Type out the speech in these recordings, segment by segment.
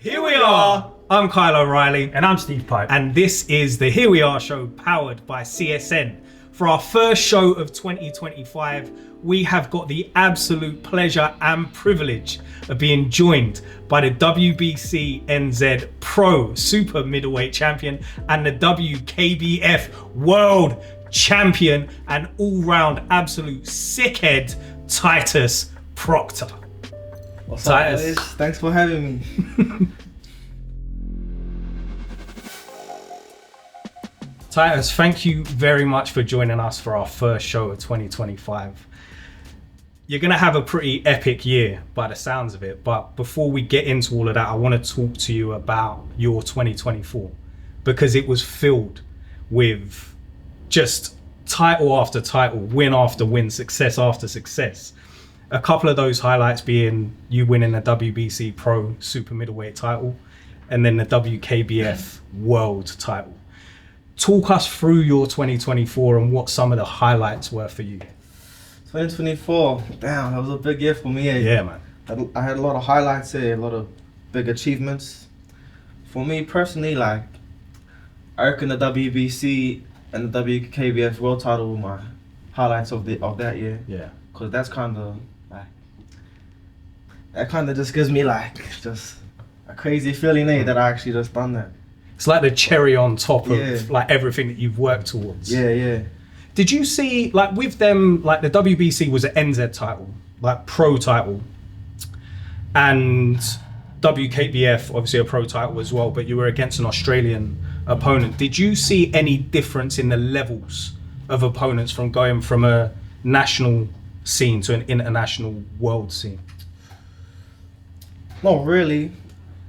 Here we are. I'm Kyle O'Reilly. And I'm Steve Pipe. And this is the Here We Are show powered by CSN. For our first show of 2025, we have got the absolute pleasure and privilege of being joined by the WBC NZ Pro Super Middleweight Champion and the WKBF World Champion and all-round absolute sickhead, Titus Proctor. What's up, guys? Thanks for having me. Titus, thank you very much for joining us for our first show of 2025. You're going to have a pretty epic year by the sounds of it, but before we get into all of that, I want to talk to you about your 2024 because it was filled with just title after title, win after win, success after success. A couple of those highlights being you winning the WBC Pro Super Middleweight title and then the WKBF World title. Talk us through your 2024 and what some of the highlights were for you. 2024, damn, that was a big year for me. Yeah, man. I had a lot of highlights here, a lot of big achievements. For me personally, like, I reckon the WBC and the WKBF World title were my highlights of that year. Yeah. Because that's kind of, like, that kind of just gives me, like, just a crazy feeling, that I actually just done that. It's like the cherry on top of like everything that you've worked towards. Yeah. Did you see, like with them, like the WBC was an NZ title, like pro title, and WKBF obviously a pro title as well, but you were against an Australian opponent. Did you see any difference in the levels of opponents from going from a national scene to an international world scene? Not really.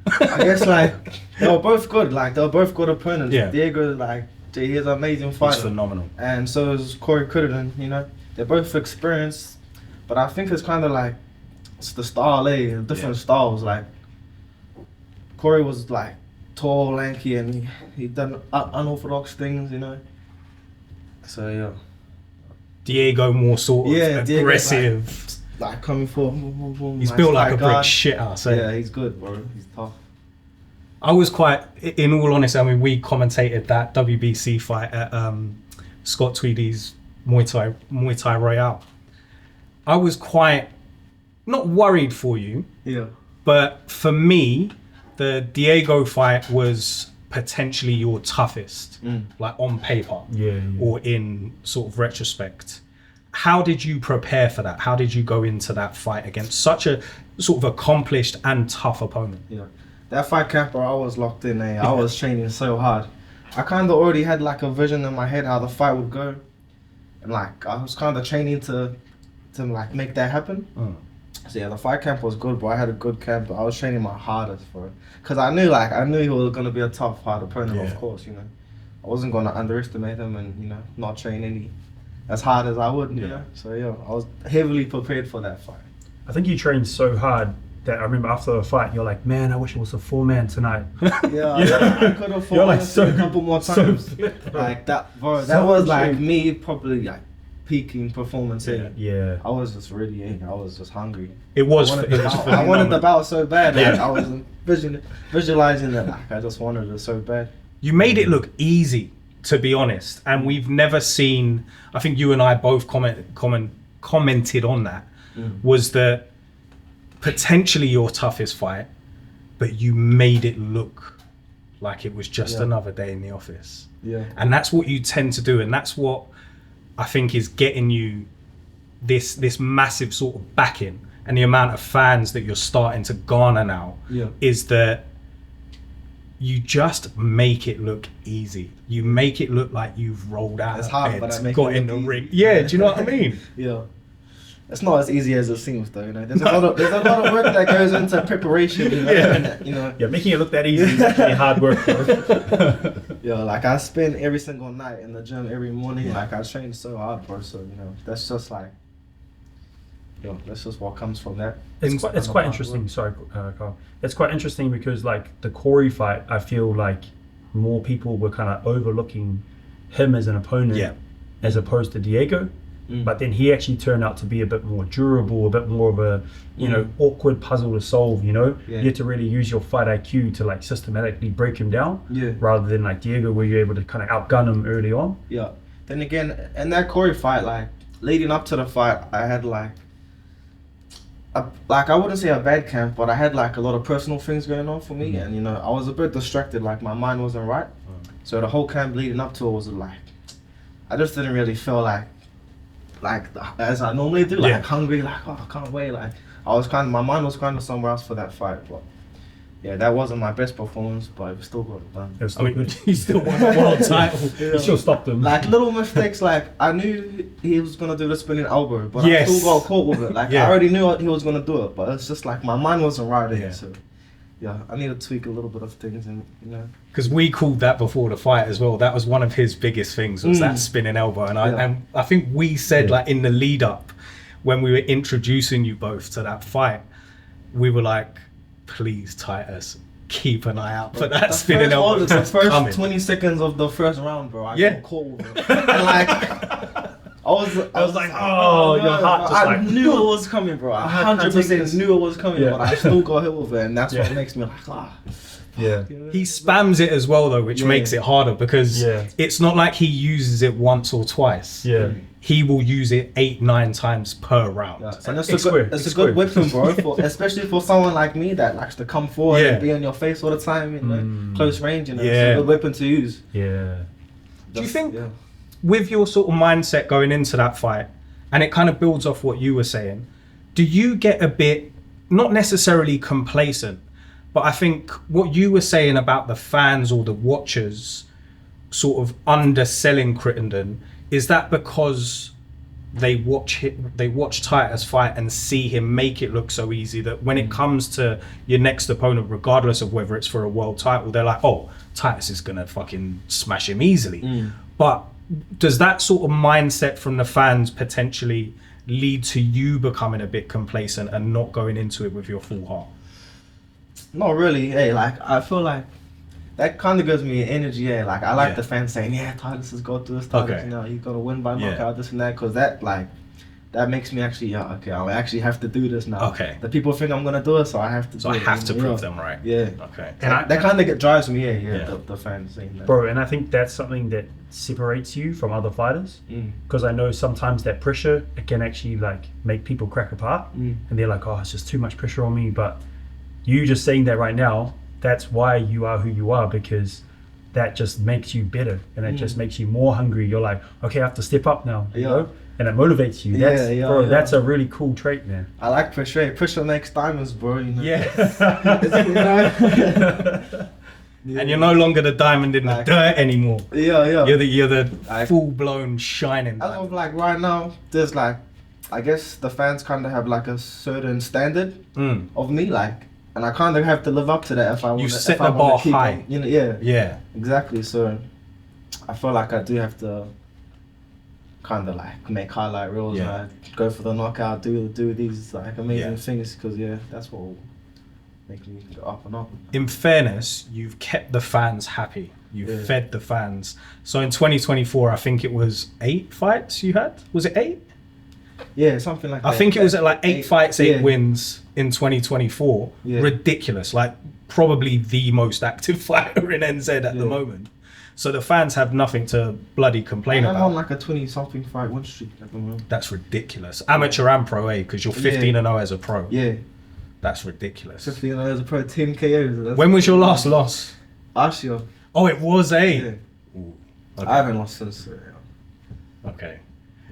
I guess like they were both good. Like they were both good opponents. Yeah. Diego, like he's an amazing fighter. He's phenomenal. And so is Corey Crittenden. They're both experienced, but I think it's kind of like it's the style, different styles. Like Corey was like tall, lanky, and he done unorthodox things. So yeah. Diego more sort of aggressive. Diego's like coming for. He's built like a brick shit house. Yeah, he's good, bro. He's tough. I was quite, in all honesty, I mean, we commentated that WBC fight at Scott Tweedy's Muay Thai Royale. I was quite, not worried for you, but for me, the Diego fight was potentially your toughest, like on paper, or in sort of retrospect. How did you prepare for that? How did you go into that fight against such a sort of accomplished and tough opponent? Yeah, that fight camp, bro, I was locked in. I was training so hard. I kind of already had like a vision in my head how the fight would go, and like I was kind of training to like make that happen. So yeah, the fight camp was good, bro. I had a good camp, but I was training my hardest for it because I knew he was gonna be a tough, hard opponent. Of course, I wasn't gonna underestimate him and not train any as hard as I would. So yeah, I was heavily prepared for that fight. I think you trained so hard that I remember after the fight, you're like, man, I wish it was a 4-man tonight. I could have fought like a couple more times. Like that, bro. That was like me probably like peaking performance. Yeah. I was just ready. I was just hungry. I wanted the bout so bad. Like, I was visualizing it. Like I just wanted it so bad. You made it look easy, to be honest, and we've never seen. I think you and I both commented on that. Was that potentially your toughest fight, but you made it look like it was just another day in the office. Yeah. And that's what you tend to do, and that's what I think is getting you this massive sort of backing, and the amount of fans that you're starting to garner now is that you just make it look easy. You make it look like you've rolled out of bed, got in the ring. Yeah, do you know what I mean? Yeah. It's not as easy as it seems, though. There's a lot of work that goes into preparation. Yeah, making it look that easy is actually hard work. Yeah, like I spend every single night in the gym every morning. Like I train so hard, bro. So that's just like, that's just what comes from that. It's quite interesting. Sorry, Carl. It's quite interesting because like the Corey fight, I feel like more people were kind of overlooking him as an opponent, as opposed to Diego. but then he actually turned out to be a bit more durable, a bit more of a, you know, awkward puzzle to solve, you know? Yeah. You have to really use your fight IQ to like systematically break him down, Yeah. rather than like Diego where you're able to kind of outgun him early on. Yeah. Then again, in that Corey fight, like leading up to the fight, I had like I wouldn't say a bad camp, but I had like a lot of personal things going on for me, and you know, I was a bit distracted, like my mind wasn't right. So the whole camp leading up to it was like, I just didn't really feel like as I normally do, like hungry, like oh I can't wait, like I was my mind was kind of somewhere else for that fight, but yeah, that wasn't my best performance, but it still got it done. It was still good. he still won the world title. You still stopped him. Like little mistakes, like I knew he was gonna do the spinning elbow, but I still got caught with it. Like I already knew he was gonna do it, but it's just like my mind wasn't right in it. So yeah, I need to tweak a little bit of things, and you know. Because we called that before the fight as well. That was one of his biggest things, was that spinning elbow, and I think we said like in the lead up when we were introducing you both to that fight, we were like, please Titus, keep an eye out for that spinning elbow. The first 20 seconds of the first round, bro, I got caught with it. And like, I was like, oh, your heart just I knew it was coming, bro. I 100% knew it was coming, but I still got hit with it, and that's what makes me like, Yeah. He spams it as well though, which makes it harder because it's not like he uses it once or twice. Yeah. He will use it 8-9 times per round. Yeah. And it's a good weapon, bro, especially for someone like me that likes to come forward and be in your face all the time in close range. You know, it's a good weapon to use. Yeah. Do you think with your sort of mindset going into that fight, and it kind of builds off what you were saying, do you get a bit, not necessarily complacent, but I think what you were saying about the fans or the watchers sort of underselling Crittenden, is that because they watch Titus fight and see him make it look so easy that when it comes to your next opponent, regardless of whether it's for a world title, they're like, oh, Titus is gonna fucking smash him easily. But does that sort of mindset from the fans potentially lead to you becoming a bit complacent and not going into it with your full heart? Not really. Hey, like I feel like that kind of gives me energy. Yeah, like I like the fans saying, "Yeah, Titus has got this. Titus, you know, he's gonna win by knockout, this and that." Because that makes me actually, okay, I actually have to do this now. Okay. The people think I'm gonna do it, so I have to. So I have to prove them right. Yeah. Okay. And that kind of drives me. The fans saying that. Bro, and I think that's something that separates you from other fighters. Because I know sometimes that pressure, it can actually like make people crack apart, and they're like, "Oh, it's just too much pressure on me." But you just saying that right now, that's why you are who you are, because that just makes you better, and it just makes you more hungry. You're like, okay, I have to step up now, you know? And it motivates you. That's a really cool trait, man. I like pressure. Pressure makes diamonds, bro. You know? And you're no longer the diamond in the dirt anymore. You're the like, full-blown shining as diamond. of like right now, there's like, I guess the fans kind of have like a certain standard of me, like, and I kind of have to live up to that if I want. You set the bar high. You know, yeah, exactly. So I feel like I do have to kind of like make highlight reels, go for the knockout, do these like amazing things, because that's what will make me go up and up. In fairness, you've kept the fans happy. You've fed the fans. So in 2024, I think it was 8 fights you had. Was it 8? Yeah, something like that. I think it was at like 8 fights, 8 wins in 2024. Ridiculous. Like probably the most active fighter in NZ at the moment. So the fans have nothing to bloody complain about. I'm on like a 20-something fight win streak at the moment. That's ridiculous. Amateur and pro, because you're 15-0 as a pro. Yeah. That's ridiculous. 15-0 as a pro, 10 KOs. When was your last loss? Last year. Oh, it was Ooh, okay. I haven't lost since. Okay.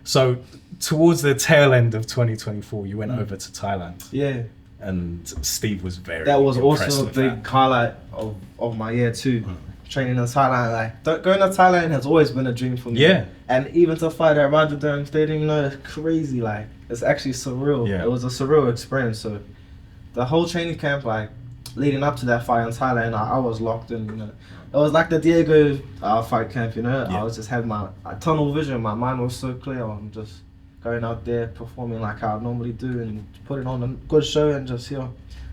So towards the tail end of 2024, you went over to Thailand. Yeah. And Steve was very That was impressed also a with big highlight of my year too. Training in Thailand, like going to Thailand has always been a dream for me. Yeah. And even to fight at Rajadam Stadium, you know, it's crazy. Like it's actually surreal. Yeah. It was a surreal experience. So the whole training camp, like leading up to that fight in Thailand, I was locked in. You know, it was like the Diego fight camp. You know, I was just had my tunnel vision. My mind was so clear. I'm just going out there performing like I normally do and putting on a good show and just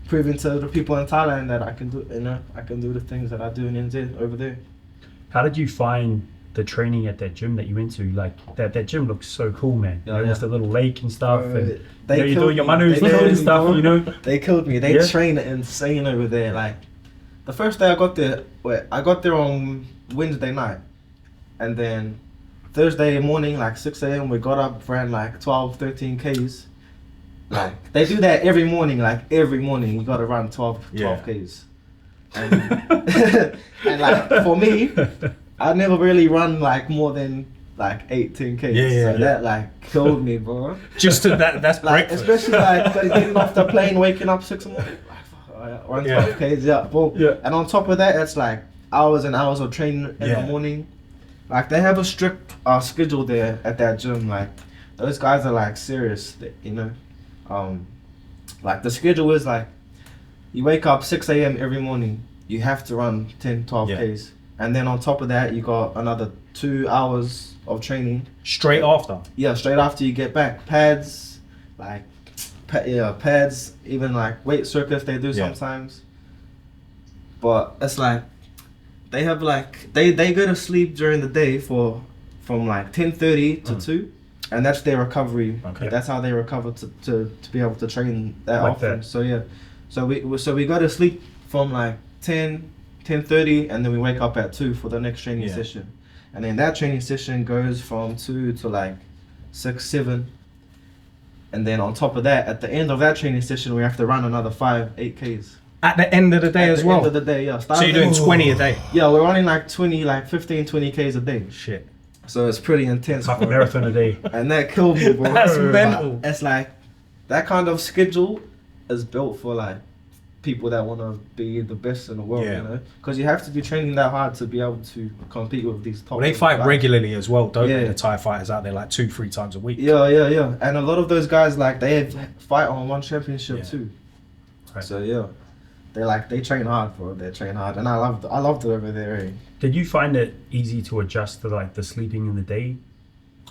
proving to the people in Thailand that I can do, I can do the things that I do in NZ over there. How did you find the training at that gym that you went to, like that gym looks so cool, man. Yeah, With the little lake and stuff, and they you're doing your me. manuals They killed and me, stuff, bro. you know. They killed me. They Yeah. train insane over there. Like the first day I got there, I got there on Wednesday night, and then Thursday morning, like 6 a.m. we got up, ran like 12, 13 Ks. Like they do that every morning. Like every morning you got to run 12 Ks. And, and like for me, I never really run like more than like 18 Ks. So that like killed me, bro. Just to that's Like breakfast. especially like getting off the plane, waking up 6 in the morning, like run 12 Ks, boom. Yeah. And on top of that, it's like hours and hours of training in the morning. Like they have a strict schedule there at that gym. Like those guys are like serious, you know. Like the schedule is like you wake up 6 a.m. every morning, you have to run 10, 12 Ks. And then on top of that, you got another 2 hours of training. Straight after? Yeah, straight after you get back. Pads, like, pads, even like weight circuits they do sometimes. But it's like, they have like, they go to sleep during the day from like 10:30 to 2. And that's their recovery. Okay. That's how they recover to be able to train that Like often. that. So yeah, so we go to sleep from like 10:30, and then we wake up at 2 for the next training session. And then that training session goes from 2 to like 6, 7. And then on top of that, at the end of that training session, we have to run another 5, 8 Ks. At the end of the day At as the well? end of the day, yeah. So you're doing 20 a day? Yeah, we're running like 15, 20 Ks a day. Shit. So it's pretty intense. Half a marathon a day. And that killed me, bro. That's But mental. it's like, that kind of schedule is built for like people that want to be the best in the world, you know? Because you have to be training that hard to be able to compete with these top. Well, they fight guys. regularly as well, don't they? Yeah. The Thai fighters out there like 2-3 times a week. Yeah. And a lot of those guys, like, they fight on one championship too. Right. So yeah, they train hard, bro. They train hard, and I loved it over there. Eh? Did you find it easy to adjust to like the sleeping in the day?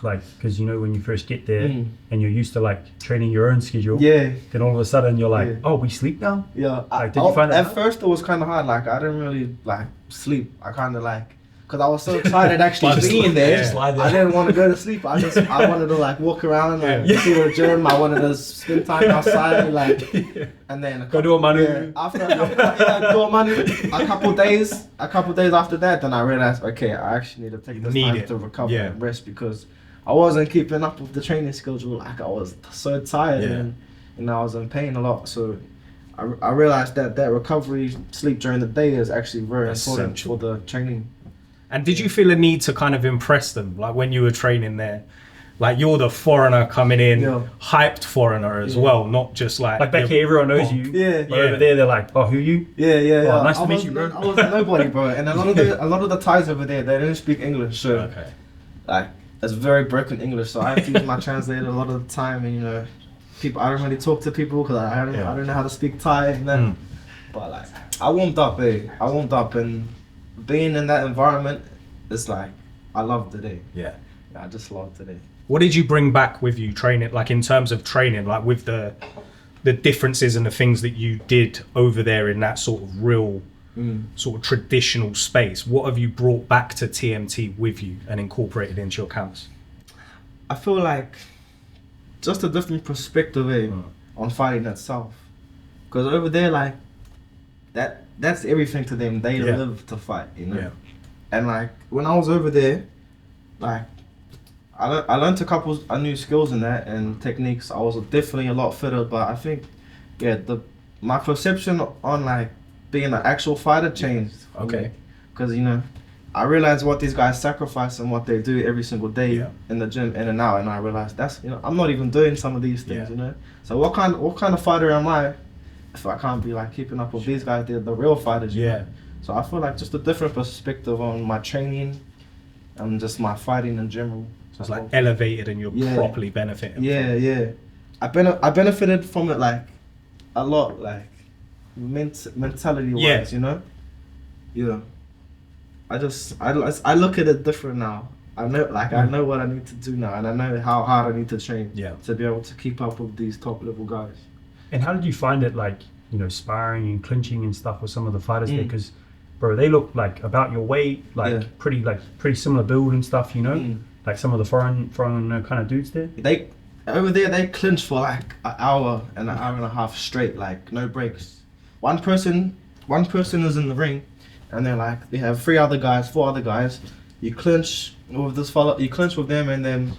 Like, because you know when you first get there and you're used to like training your own schedule, then all of a sudden you're like, oh, we sleep now? Yeah. Like, did you find that at hard? first it was kind of hard. Like I didn't really like sleep. I kind of like, because I was so excited actually being there. Just lie there. I didn't want to go to sleep. I wanted to like walk around, like see the gym. I wanted to spend time outside, like, and then Go do a manu. Yeah, after do a manu. A couple days after that, then I realized, okay, I actually need to take this time to recover and rest, because I wasn't keeping up with the training schedule. Like I was so tired and I was in pain a lot. So I realized that recovery sleep during the day is actually very important for the training. And did you feel a need to kind of impress them? Like when you were training there, like you're the foreigner coming in, hyped foreigner as well, not just like back here everyone knows you. But over there they're like, oh, who you? Yeah. Oh, nice to meet you, bro. I was nobody, bro. And a lot of the Thais over there, they don't speak English, so like it's very broken English. So I have to use my translator a lot of the time, and you know, I don't really talk to people because I don't know how to speak Thai and then. But like I warmed up, and being in that environment, it's like I loved the day. Yeah, I just loved the day. What did you bring back with you training, like in terms of training, like with the differences and the things that you did over there in that sort of real, sort of traditional space? What have you brought back to TMT with you and incorporated into your camps? I feel like just a different perspective on fighting itself. Because over there, like, that's everything to them. They live to fight, you know? And like, when I was over there, like, I learned a couple of new skills in that and techniques. I was definitely a lot fitter, but I think, my perception on like being an actual fighter changed. Okay. Because, you know, I realized what these guys sacrifice and what they do every single day in the gym, in and out, and I realized that's, you know, I'm not even doing some of these things, you know. So what kind of fighter am I if I can't be like keeping up with these guys? They're the real fighters, you know? So I feel like just a different perspective on my training and just my fighting in general. So it's like elevated and you're properly benefiting. I benefited from it like a lot, like mentality wise, you know. I look at it different now. I know what I need to do now, and I know how hard I need to train to be able to keep up with these top level guys. And how did you find it, like, you know, sparring and clinching and stuff with some of the fighters there? Because bro, they look like about your weight, like pretty similar build and stuff, you know, like some of the foreign kind of dudes there. They over there they clinch for like an hour and a half straight, like no breaks. One person is in the ring, and they're like they have 4 other guys. You clinch with this fellow, you clinch with them, and then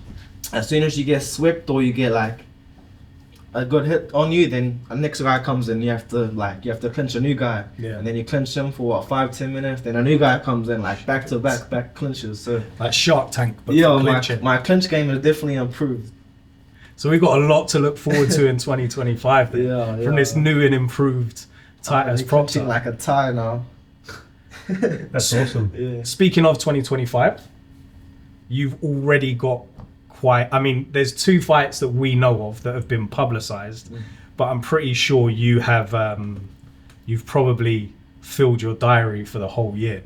as soon as you get swept or you get like a good hit on you, then a next guy comes in. You have to clinch a new guy, and then you clinch him for 5-10 minutes. Then a new guy comes in, like back to back clinches. So like Shark Tank, but my clinch game has definitely improved. So we've got a lot to look forward to in 2025 then, from this new and improved Titus Proctor. Like a tie now. That's awesome. Yeah. Speaking of 2025, you've already got there's 2 fights that we know of that have been publicized, but I'm pretty sure you have you've probably filled your diary for the whole year.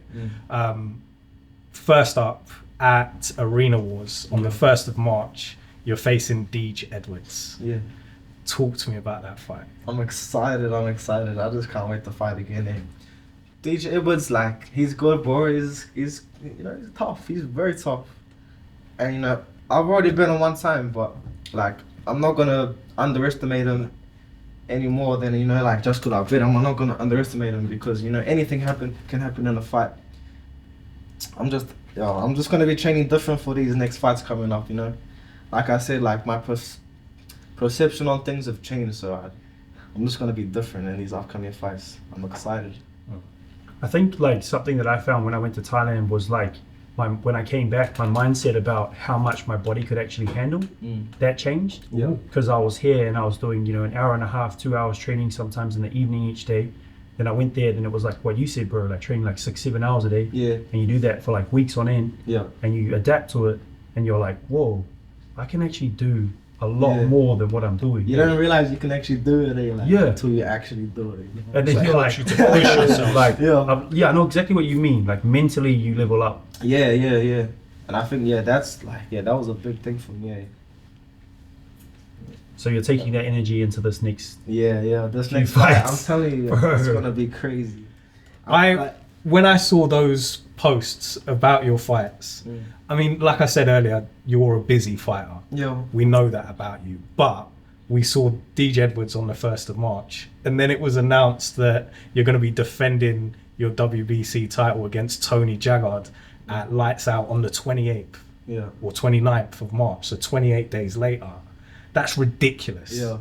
First up, at Arena Wars on the 1st of March, you're facing Deej Edwards. Yeah. Talk to me about that fight. I'm excited. I just can't wait to fight again. Deej Edwards, like, he's good, bro. He's tough. He's very tough. And I've already been on one time, but like I'm not gonna underestimate him any more than just because I've been. I'm not gonna underestimate him because anything can happen in a fight. I'm just gonna be training different for these next fights coming up. Like I said, like my perception on things have changed, so I'm just gonna be different in these upcoming fights. I'm excited. I think like something that I found when I went to Thailand was like when I came back, my mindset about how much my body could actually handle, that changed. Yeah. Because I was here and I was doing, an hour and a half, 2 hours training sometimes in the evening each day. Then I went there, then it was like what you said, bro, like training like 6-7 hours a day. Yeah. And you do that for like weeks on end. Yeah. And you adapt to it and you're like, whoa, I can actually do a lot more than what I'm doing. You don't realize you can actually do it, until you actually do it. And then you're like, to push yourself. like, I know exactly what you mean. Like mentally, you level up. Yeah. And I think that was a big thing for me. So you're taking that energy into this next. This next fight, I'm telling you, it's gonna be crazy. When I saw those posts about your fights, I mean, like I said earlier, you're a busy fighter. Yeah. We know that about you. But we saw Deej Edwards on the 1st of March, and then it was announced that you're going to be defending your WBC title against Tony Jaggard at Lights Out on the 28th or 29th of March, so 28 days later. That's ridiculous. Yeah.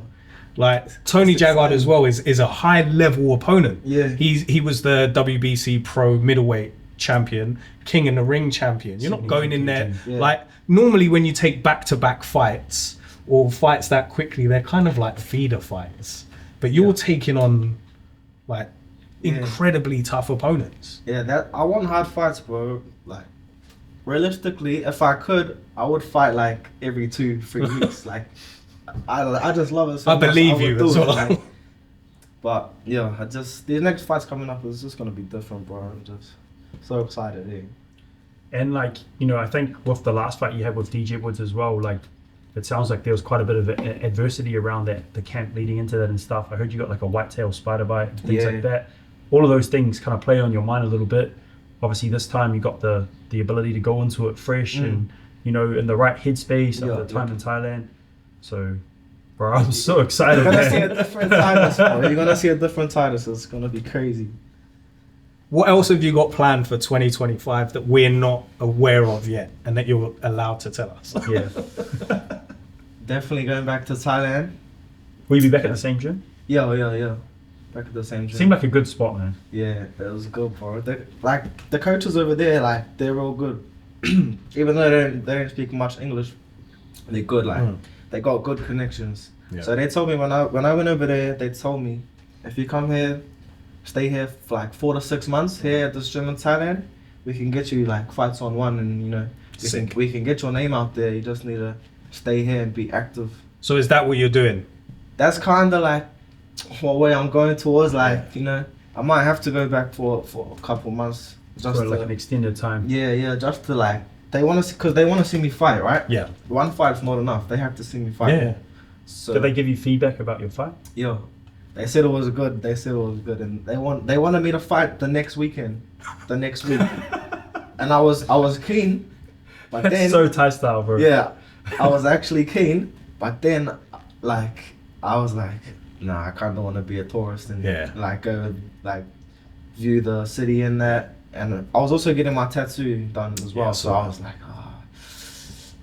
Like Tony Jaggard as well is a high level opponent. Yeah. He was the WBC Pro Middleweight champion, King in the Ring champion. You're not going in there like normally when you take back-to-back fights or fights that quickly, they're kind of like feeder fights. But you're taking on like incredibly tough opponents. Yeah, I want hard fights, bro. Like realistically, if I could, I would fight like every 2-3 weeks. Like I just love it so much. I believe you as well. But the next fight's coming up is just gonna be different, bro. I'm just so excited. And like, I think with the last fight you had with Deej Edwards as well, like it sounds like there was quite a bit of adversity around the camp leading into that and stuff. I heard you got like a whitetail spider bite and things like that. All of those things kind of play on your mind a little bit. Obviously this time you got the ability to go into it fresh and in the right headspace at the time in Thailand. So bro, I'm so excited. You're gonna see a different Titus, bro. You're gonna see a different Titus. It's gonna be crazy. What else have you got planned for 2025 that we're not aware of yet and that you're allowed to tell us? Yeah. Definitely going back to Thailand. Will you be back at the same gym? Yeah. Back at the same gym. Seemed like a good spot, man. Yeah, it was good, bro. The coaches over there, like, they're all good. Even though they don't speak much English, they're good. Like, they got good connections. Yeah. So they told me when I went over there, they told me, if you come here, stay here for like 4 to 6 months here at this gym in Thailand, we can get you like fights on one, and we can get your name out there. You just need to stay here and be active. So is that what you're doing? That's kind of like what way I'm going towards. Like, I might have to go back for a couple months, just for like an extended time. Yeah, just to like they want to see me fight, right? Yeah. One fight's not enough. They have to see me fight. Yeah. So did they give you feedback about your fight? Yeah. They said it was good. And they wanted me to fight the next week, and I was keen, but That's then so Thai style, bro. yeah, I was actually keen, but then I was like, nah, I kind of want to be a tourist and go view the city and that. And I was also getting my tattoo done as well, so I was like,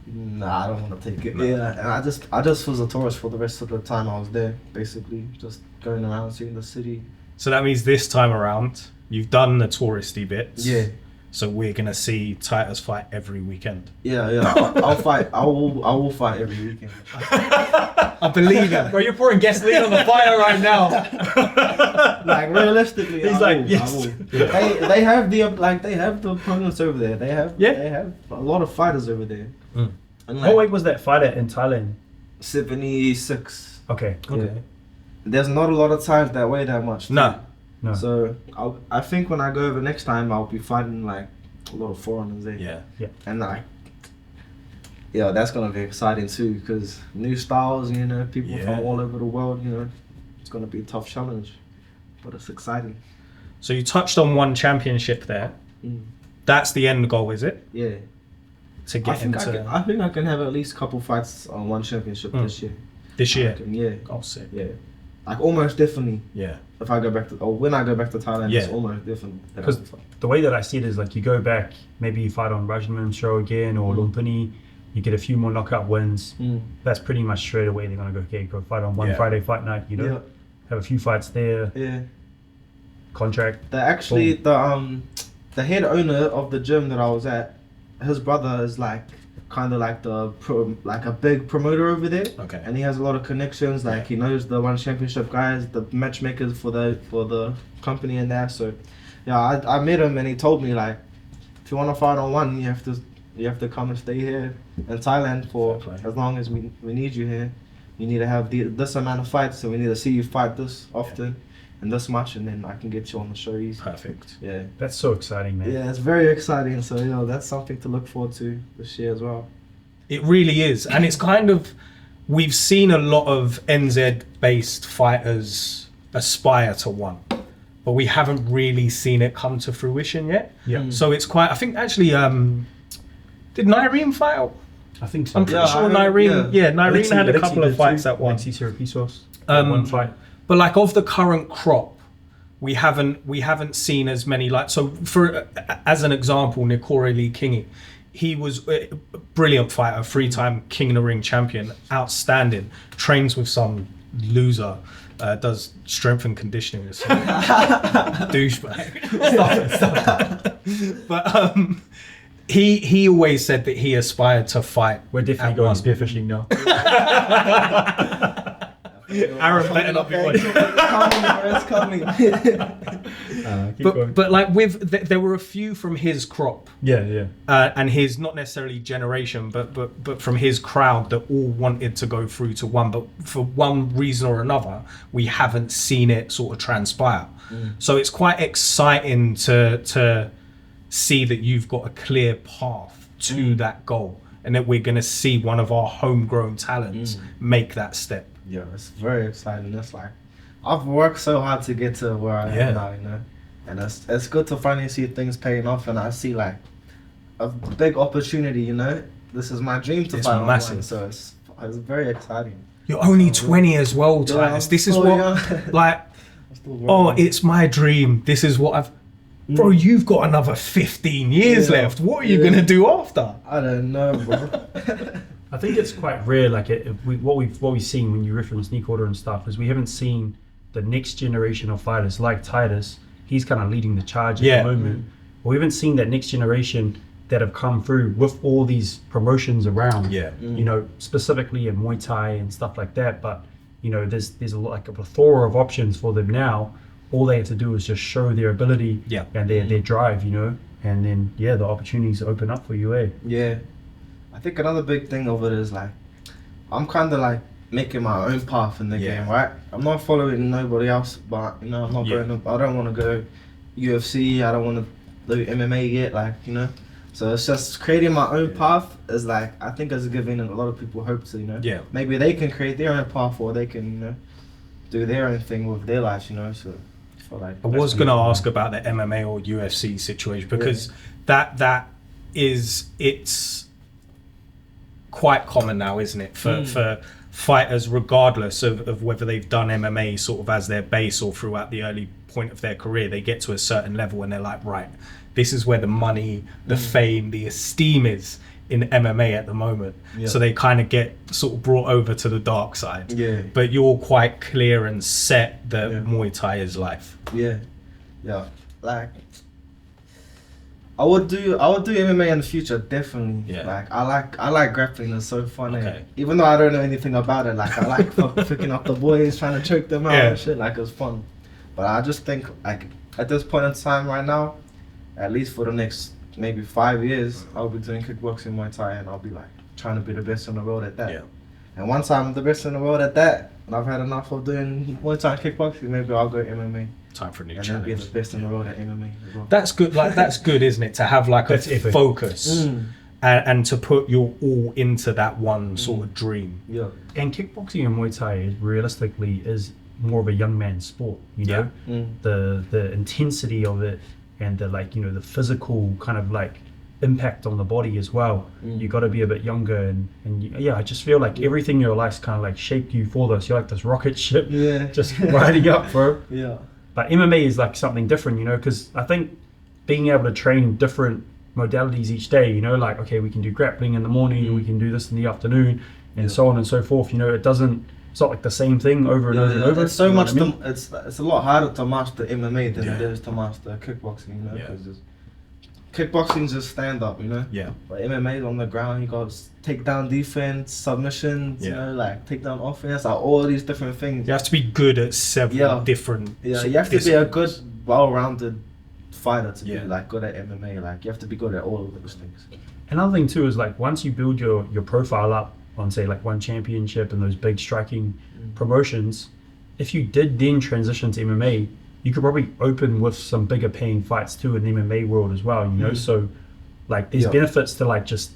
nah, I don't want to take it. Yeah, and I just was a tourist for the rest of the time I was there, basically, just going around seeing the city. So that means this time around, you've done the touristy bits. Yeah. So we're gonna see Titus fight every weekend. Yeah. I'll fight. I will fight every weekend. I believe it. Bro, you're pouring gasoline on the fire right now. Like realistically, He's I like, will, yes. I will. They have the opponents over there. They have a lot of fighters over there. Mm. And What weight was that fighter in Thailand? 76. Okay. Yeah. There's not a lot of times that weigh that much. No. So I think when I go over next time, I'll be fighting like a lot of foreigners there. Yeah. And that's gonna be exciting too, because new styles, people from all over the world, it's gonna be a tough challenge, but it's exciting. So you touched on one championship there. That's the end goal, is it? Yeah. To get into I think I can have at least a couple fights on one championship this year. this year. Yeah. Oh, sick. Yeah. Like almost definitely. Yeah. If I go back when I go back to Thailand, it's almost definitely. Because the way that I see it is like you go back, maybe you fight on Rajman's show again or Lumpini, you get a few more knockout wins. That's pretty much straight away they're gonna go fight on one Friday fight night. Have a few fights there. Yeah. Contract. The head owner of the gym that I was at, his brother is kind of like a big promoter over there. Okay. And he has a lot of connections. He knows the one championship guys, the matchmakers for the company and that. So yeah, I met him and he told me if you want to fight on one, you have to come and stay here in Thailand for as long as we need you here. You need to have this amount of fights, so we need to see you fight this often and this much, and then I can get you on the show easy. Perfect. Yeah. That's so exciting, man. Yeah, it's very exciting. So that's something to look forward to this year as well. It really is. And it's kind of, we've seen a lot of NZ-based fighters aspire to one, but we haven't really seen it come to fruition yet. Yeah. So it's quite, I think actually, did Nyreen fight out? I think so. I'm pretty sure Nyreen, Nyreen had a couple of fights at one. Alexi Sirapisos, Um, one fight. But of the current crop, we haven't seen as many so for as an example, Nikore Lee Kingi, he was a brilliant fighter, 3-time King of the Ring champion, outstanding, trains with some loser, does strength and conditioning, douchebag. Stop. But he always said that he aspired to fight. We're definitely going spearfishing now. Aaron better not be watching. It's coming. But there were a few from his crop. Yeah. And his, not necessarily generation, but from his crowd that all wanted to go through to one, but for one reason or another, we haven't seen it sort of transpire. So it's quite exciting to see that you've got a clear path to that goal, and that we're going to see one of our homegrown talents make that step. Yeah, it's very exciting. It's I've worked so hard to get to where I am now, and it's good to finally see things paying off, and I see a big opportunity. This is my dream to fight massive. on one, so it's very exciting. You're only 20 as well, Titus. This is what it's my dream. This is what I've. Bro, you've got another 15 years left. What are you gonna do after? I don't know, bro. I think it's quite rare. What we've seen when you reference Sneak Order and stuff is we haven't seen the next generation of fighters like Titus. He's kind of leading the charge at the moment. But we haven't seen that next generation that have come through with all these promotions around. Yeah. Specifically in Muay Thai and stuff like that. But there's a plethora of options for them now. All they have to do is just show their ability and their drive, and then the opportunities open up for you, Yeah. I think another big thing of it is I'm kind of making my own path in the game, right? I'm not following nobody else, but I'm not going up. I don't want to go UFC. I don't want to do MMA yet, So it's just creating my own path is I think it's giving a lot of people hope to, maybe they can create their own path, or they can, do their own thing with their lives, you know. So I feel like I was going to ask about the MMA or UFC situation because it's quite common now, isn't it, for fighters, regardless of whether they've done MMA sort of as their base or throughout the early point of their career, they get to a certain level and they're like, right, this is where the money, the fame, the esteem is in MMA at the moment. So they kind of get sort of brought over to the dark side. But you're quite clear and set that Muay Thai is life. Like I would do MMA in the future, definitely. Like I like grappling, it's so fun. Even though I don't know anything about it, like I like picking up the boys, trying to choke them out and shit, like it's fun. But I just think like at this point in time right now, at least for the next maybe 5 years, I'll be doing kickboxing, Muay Thai, and I'll be like trying to be the best in the world at that. And once I'm the best in the world at that, and I've had enough of doing Muay Thai and kickboxing, maybe I'll go MMA. Time for a new and challenge. Be the best in the world at MMA as well. That's good. Like that's good, isn't it? To have like a focus and to put your all into that one sort of dream. And kickboxing and Muay Thai is more of a young man's sport. You know, the intensity of it and the like, you know, the physical kind of like impact on the body as well. You got to be a bit younger and I just feel like everything in your life's kind of like shaped you for this. You're like this rocket ship, just riding up, bro. But MMA is like something different, you know, because I think being able to train different modalities each day, you know, like, okay, we can do grappling in the morning, we can do this in the afternoon, and so on and so forth. You know, it's not like the same thing over and over and over. It's so much, it's a lot harder to master MMA than it is to master kickboxing, you know, because kickboxing's just stand up, you know. But MMA is on the ground. You got take down defense, submissions, you know, like take down offense, like all these different things. You have to be good at several different. You have to be a good, well-rounded fighter to be like good at MMA. Like you have to be good at all of those things. Another thing too is like once you build your profile up on say like one championship and those big striking promotions, if you did then transition to MMA, you could probably open with some bigger paying fights too in the MMA world as well, you know. So like there's benefits to like just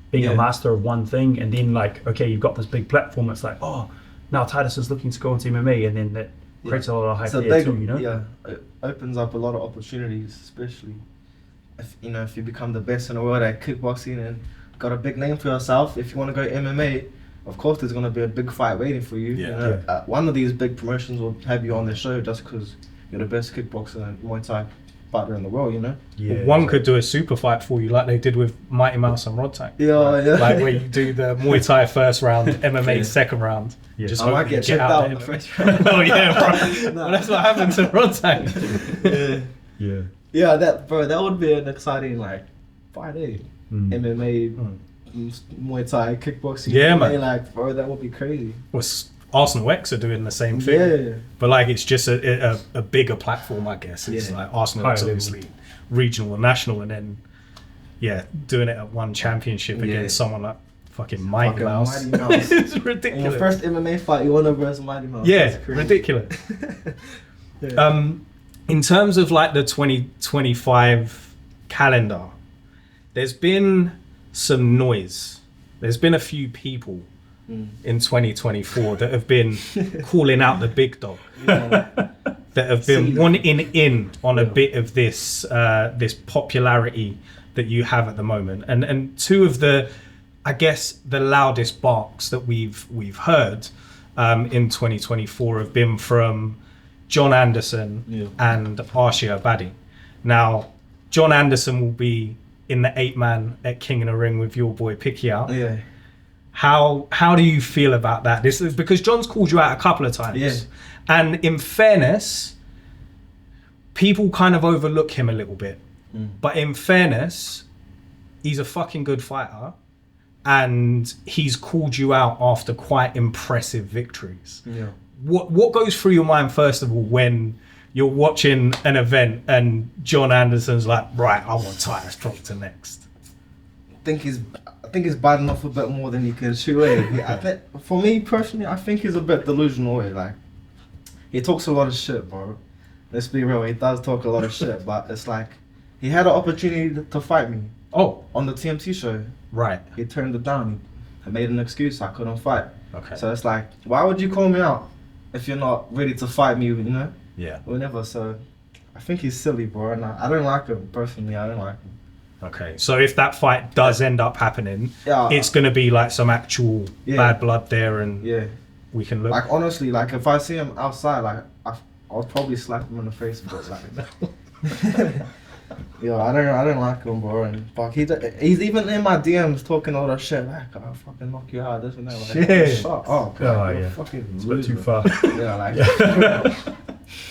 being a master of one thing, and then like, okay, you've got this big platform that's like, oh, now Titus is looking to go into MMA, and then that creates a lot of hype there too, you know. It opens up a lot of opportunities, especially if you become the best in the world at kickboxing and got a big name for yourself. If you want to go MMA, of course there's going to be a big fight waiting for you. One of these big promotions will have you on their show just because you're the best kickboxer and Muay Thai fighter in the world, you know. One could do a super fight for you like they did with Mighty Mouse and Rod Tank. Like where you do the Muay Thai first round, MMA second round. Just I might get checked out in the first round. Oh yeah, bro. Well, that's what happened to Rod Tank. That would be an exciting like fight, MMA, Muay Thai, kickboxing. Man. Like, bro, that would be crazy. Well, Arsenal X are doing the same thing. But like it's just a bigger platform, I guess. It's like Arsenal X obviously regional and national, and then doing it at one championship against someone like fucking Mighty Mouse. It's ridiculous. In your first MMA fight, you won over versus Mighty Mouse. Ridiculous. In terms of like the 2025 calendar, there's been some noise. There's been a few people in 2024 that have been calling out the big dog, that have been wanting in on a bit of this this popularity that you have at the moment, and two of the, I guess, the loudest barks that we've heard in 2024 have been from John Anderson and Arshia Abadi. Now, John Anderson will be in the 8-man at King in the Ring with your boy Picquiao. How do you feel about that? This is because John's called you out a couple of times, and in fairness, people kind of overlook him a little bit. But in fairness, he's a fucking good fighter, and he's called you out after quite impressive victories. What goes through your mind first of all when you're watching an event and John Anderson's like, right, I want Titus Proctor next? I think he's biting off a bit more than he can chew away. For me personally, I think he's a bit delusional. Like, he talks a lot of shit, bro. Let's be real, he does talk a lot of shit, but it's like he had an opportunity to fight me. On the TMT show. Right. He turned it down. He made an excuse. I couldn't fight. Okay. So it's like, why would you call me out if you're not ready to fight me, you know, Yeah. whenever. So I think he's silly, bro, and I don't like him personally. I don't like him. Okay. So if that fight does end up happening, Yeah, it's gonna be like some actual bad blood there, and yeah. we can look. Like honestly, like if I see him outside, like I'll probably slap him in the face, but like. Yo, I don't like him, bro. And fuck, he's even in my DMs talking all that shit. Like, I'll fucking knock you out, this and that. Like, Shit. shut up, bro. Oh, You're yeah. fucking It's a bit loser. too far. Yeah, like.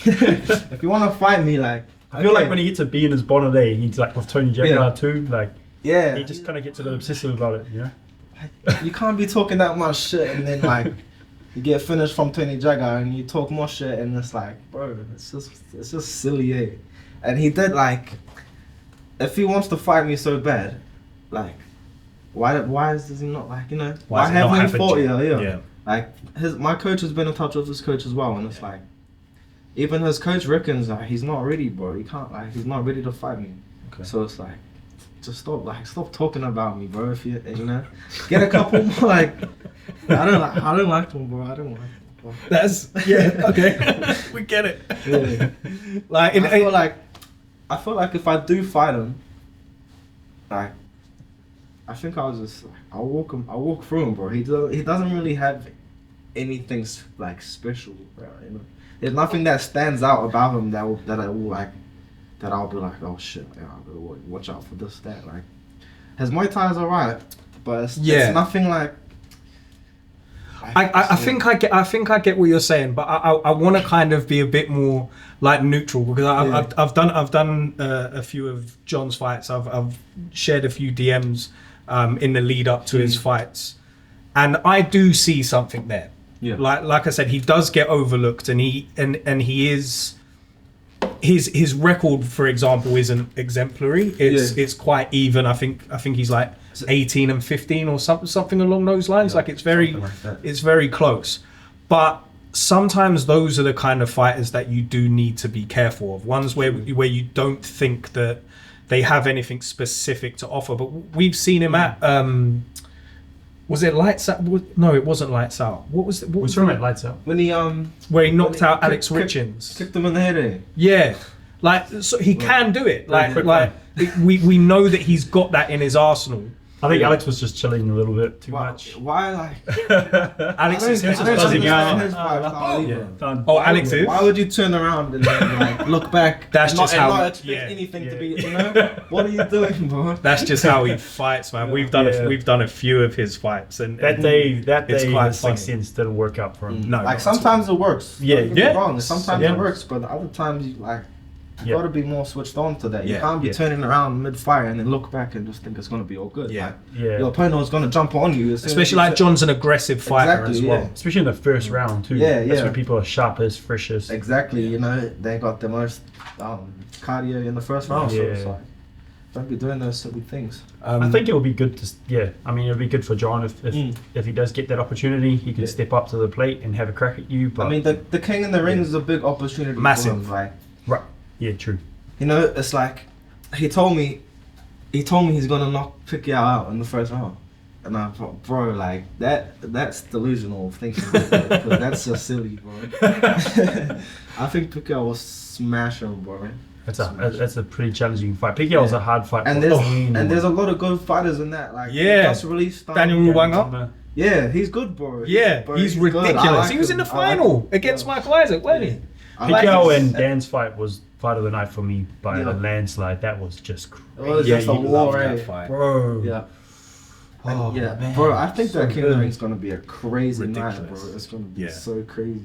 If you want to fight me, like. I feel like when he gets a bee in his bonnet, he's like with Tony Jaguar too. Like, Yeah. he just kind of gets a bit obsessive about it, you know? Like, you can't be talking that much shit and then like you get finished from Tony Jagger and you talk more shit and it's like, bro, it's just silly, eh? And he did like. If he wants to fight me so bad, like, why does he not, like, you know, why is it not haven't he happened fought yet? you? Yeah. Yeah. Like, my coach has been in touch with his coach as well, and it's like, even his coach reckons like he's not ready, bro. He can't, like, he's not ready to fight me. Okay. So it's like, just stop talking about me, bro. If you know, get a couple more, like, I don't like him, bro. I don't like him, bro. That's okay. We get it. Yeah. Like, I feel like if I do fight him, like, I think I'll walk through him, bro. He doesn't really have anything like special, bro. You know, there's nothing that stands out about him that I'll be like, oh shit, yeah, I gotta watch out for this, that. Like, his Muay Thai is alright, but it's nothing like. I think I get what you're saying, but I want to kind of be a bit more like neutral because I've done a few of John's fights. I've shared a few DMs in the lead up to his fights, and I do see something there. Yeah. Like I said, he does get overlooked, and he is his record, for example, isn't exemplary. It's quite even. I think he's like 18 and 15 or something along those lines. Like it's very close. But sometimes those are the kind of fighters that you do need to be careful of. Ones where you don't think that they have anything specific to offer. But we've seen him at was it Lights Out? No, it wasn't Lights Out. What was it? What's wrong with Lights Out? When he where he knocked out Alex Richins. kicked him in the head, eh? Yeah, like so he can do it. Like quick we know that he's got that in his arsenal. I think Alex was just chilling a little bit too much. Why like? Alex is I don't buzzing out. understand his vibes either. Done. Oh, Alex is. Why would you turn around and then like look back? That's and just not, how- and not expect yeah, anything to yeah. be. You know, what are you doing, bro? That's just how he fights, man. We've done a few of his fights, and That day, it's quite his funny. sixth sense didn't work out for him. No, Like not at sometimes it works. Yeah, Don't get me yeah. wrong. Sometimes Yeah. it works, but other times you like. You Yeah. gotta be more switched on to that. You Yeah, can't be yeah. turning around mid-fire and then look back and just think it's gonna be all good. Yeah. Like, Yeah. your opponent is gonna jump on you. As soon as especially you like sit- John's an aggressive fighter Exactly, as well. yeah. Especially in the first round too. Yeah, That's yeah. when people are sharpest, freshest. Exactly, you know, they got the most cardio in the first round, so it's Yeah. like, don't be doing those silly things. I think it would be good to, I mean, it would be good for John if he does get that opportunity, he can Yeah. step up to the plate and have a crack at you. But I mean, the King in the Ring is a big opportunity Massive. for him, like, right, yeah, true. you know, it's like, he told me he's gonna knock Pacquiao out in the first round. And I thought, bro, like, that's delusional thinking, because that's just silly, bro. I think Pacquiao will smash him, bro. That's a pretty challenging fight. Pacquiao's a hard fight. And for there's anyone. and there's a lot of good fighters in that. Like, Yeah. just released Daniel Rwanga. Yeah, he's good, bro. Yeah, Bro, he's good. I ridiculous. like He was him. in the I like final him. against Yeah. Michael Isaac, wasn't he? I like Pacquiao his- and Dan's fight was fight of the night for me by Yeah. a landslide. That was just It was crazy. just a you war, love eh? that fight. Bro. Yeah. Oh, yeah, man. bro. I think So that King of the good. Ring's gonna be a crazy night, Ridiculous. bro. It's gonna be Yeah. so crazy.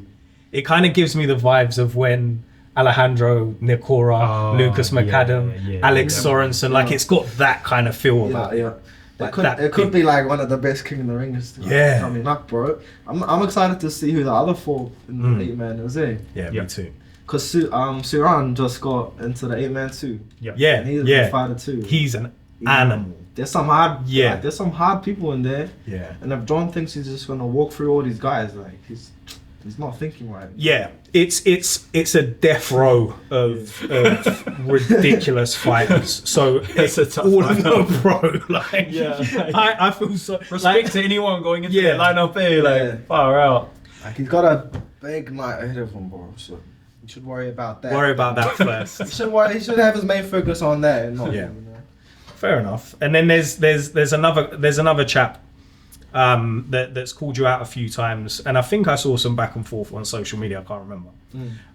It kind of gives me the vibes of when Alejandro Nicora, Oh, Lucas McAdam, yeah, Alex yeah. Sorensen. Like it's got that kind of feel about it. Yeah. Like It that could big- be like one of the best King of the Ringers Yeah. coming up, bro. I'm excited to see who the other four in the 8-man is, eh? Yeah, Yeah. me too. Cause Suran just got into the 8-man too. Yeah, And he's a yeah. good fighter too. He's an animal. There's some hard, Yeah. like, there's some hard people in there. Yeah. And if John thinks he's just gonna walk through all these guys, like he's not thinking right. Yeah, it's a death row of ridiculous fighters. So It's a tough all of lineup. them, bro. Like, Yeah. I feel so Respect like, to anyone going into Yeah. that lineup there, like Yeah. far out. Like he's got a big night ahead of him, bro. So you should worry about that. Worry about that first. He should have his main focus on that and not Yeah. him, you know? Fair enough. And then there's another chap that's called you out a few times, and I think I saw some back and forth on social media. I can't remember.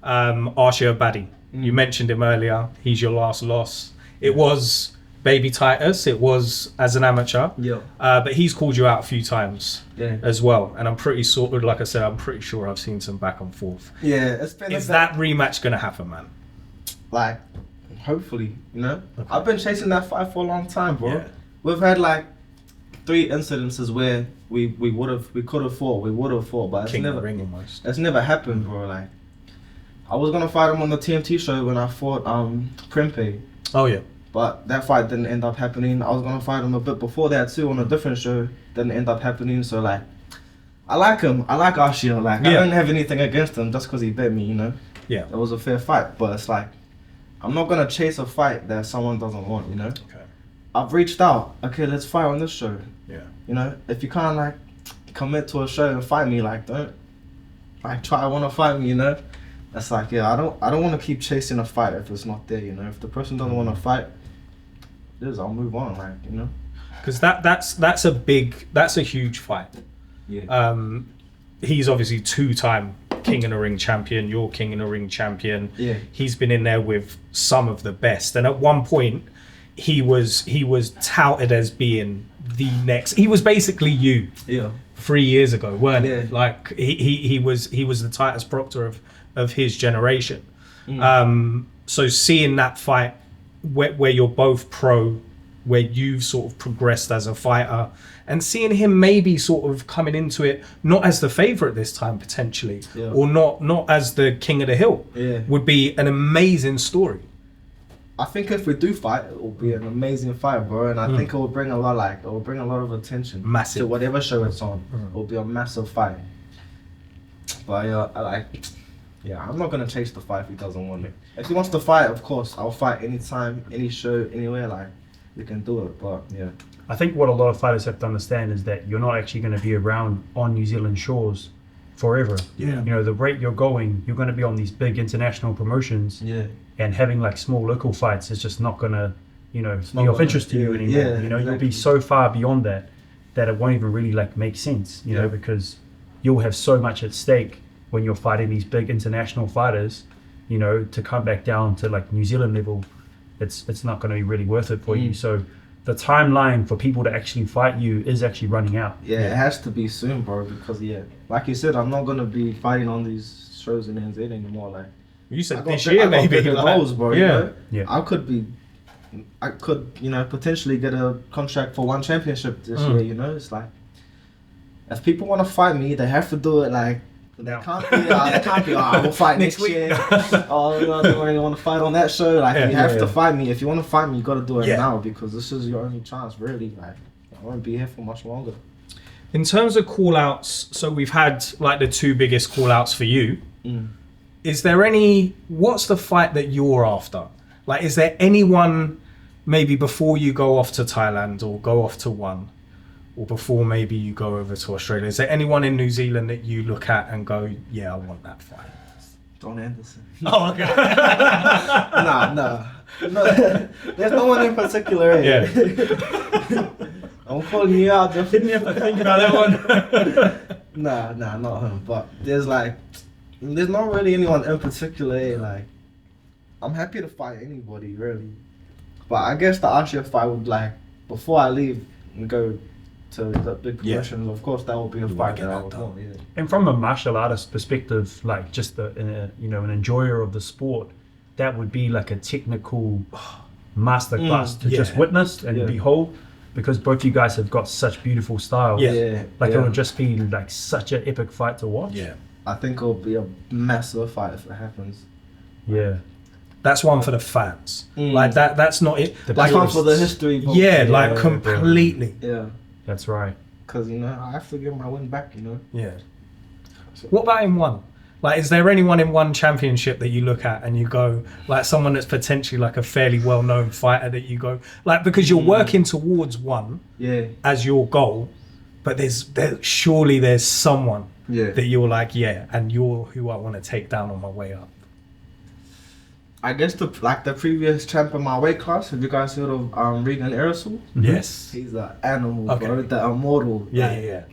Arshia Baddy. You mentioned him earlier. He's your last loss. It was Baby Titus. It was as an amateur. Yeah. But he's called you out a few times Yeah. as well. And I'm pretty like I said, I'm pretty sure I've seen some back and forth. Yeah, it's been Is that rematch gonna happen, man? like, hopefully, you know? Okay. I've been chasing that fight for a long time, bro. Yeah. We've had like 3 incidences where we could have fought, but King of the ring almost. it's never happened, bro. Like, I was gonna fight him on the TMT show when I fought Prempe, Oh yeah. but that fight didn't end up happening. I was gonna fight him a bit before that too on a different show, didn't end up happening. So like, I like him. I like Arshia. Like, I Yeah. don't have anything against him just because he beat me, you know. Yeah. It was a fair fight, but it's like, I'm not gonna chase a fight that someone doesn't want, you know. Okay. I've reached out. Okay, let's fight on this show. Yeah. You know, if you can't like commit to a show and fight me, like don't like try to want to fight me, you know. That's like, yeah, I don't want to keep chasing a fight if it's not there, you know. If the person doesn't want to fight, I'll move on, like, you know. Because that's a huge fight. Yeah. He's obviously 2-time King in the Ring champion. You're King in the Ring champion. Yeah. He's been in there with some of the best, and at one point, he was touted as being the next. He was basically you. Yeah. 3 years ago, weren't Yeah. it? Like he was the Titus Proctor of his generation. So seeing that fight where you're both pro, where you've sort of progressed as a fighter, and seeing him maybe sort of coming into it not as the favorite this time potentially, Yeah. or not as the king of the hill, Yeah. would be an amazing story. I think if we do fight, it will be an amazing fight, bro, and I think it will bring a lot of attention. Massive. To whatever show it's on. It will be a massive fight. But yeah, I'm not gonna chase the fight if he doesn't want it. If he wants to fight, of course, I'll fight anytime, any show, anywhere. Like, we can do it. But yeah, I think what a lot of fighters have to understand is that you're not actually going to be around on New Zealand shores forever. Yeah. You know, the rate you're going, you're going to be on these big international promotions, yeah, and having like small local fights is just not going to, you know, not be of gonna- interest to you yeah, anymore. yeah, You know, you'll exactly. be so far beyond that it won't even really like make sense. You know, Yeah. because you'll have so much at stake when you're fighting these big international fighters. You know, to come back down to like New Zealand level, it's not going to be really worth it for you. So the timeline for people to actually fight you is actually running out. yeah, it has to be soon, bro. Because yeah, like you said, I'm not gonna be fighting on these shows in NZ anymore. Like, You said I this got year bigger maybe. Like, goals, bro. yeah. You know? Yeah. I could, you know, potentially get a contract for one championship this year. You know, it's like, if people want to fight me, they have to do it like. They can't be, I will fight next year. Oh, I don't really want to fight on that show. Like, you have to fight me. If you want to fight me, you got to do it Yeah. now, because this is your only chance, really. Like, I won't be here for much longer. In terms of call outs, so we've had like the 2 biggest call outs for you. Is there what's the fight that you're after? Like, is there anyone maybe before you go off to Thailand or go off to One, or before maybe you go over to Australia, is there anyone in New Zealand that you look at and go, yeah, I want that fight? Don Anderson. Oh, okay. No. There's no one in particular. Eh? Yeah. I'm calling you out. Just Didn't have to think about that one. Nah, not him. But there's not really anyone in particular. Eh? Like, I'm happy to fight anybody, really. But I guess the Arshia fight would, like, before I leave and go to the big Yeah. promotions, of course that will be a fight get that I that would done. want. Yeah. And from a martial artist perspective, like just an enjoyer of the sport, that would be like a technical masterclass to just yeah. witness and Yeah. behold, because both you guys have got such beautiful styles. Yeah. Like yeah. it would just be like such an epic fight to watch. Yeah. I think it'll be a massive fight if it happens. Yeah. That's one for the fans. Like that's not it. The Like, Like, one for the purists. history book. yeah, Yeah, like bro. completely. Yeah. That's right. Because, you know, I have to get my win back, you know. Yeah. What about in One? Like, is there anyone in One championship that you look at and you go, like, someone that's potentially like a fairly well-known fighter that you go, like, because you're working towards One Yeah. as your goal, but surely there's someone Yeah. that you're like, yeah, and you're who I want to take down on my way up? I guess the previous champ in my weight class. Have you guys heard of Regan Aerosol? Yes. He's an animal, Okay. bro. The immortal. Yeah, Like, yeah, yeah.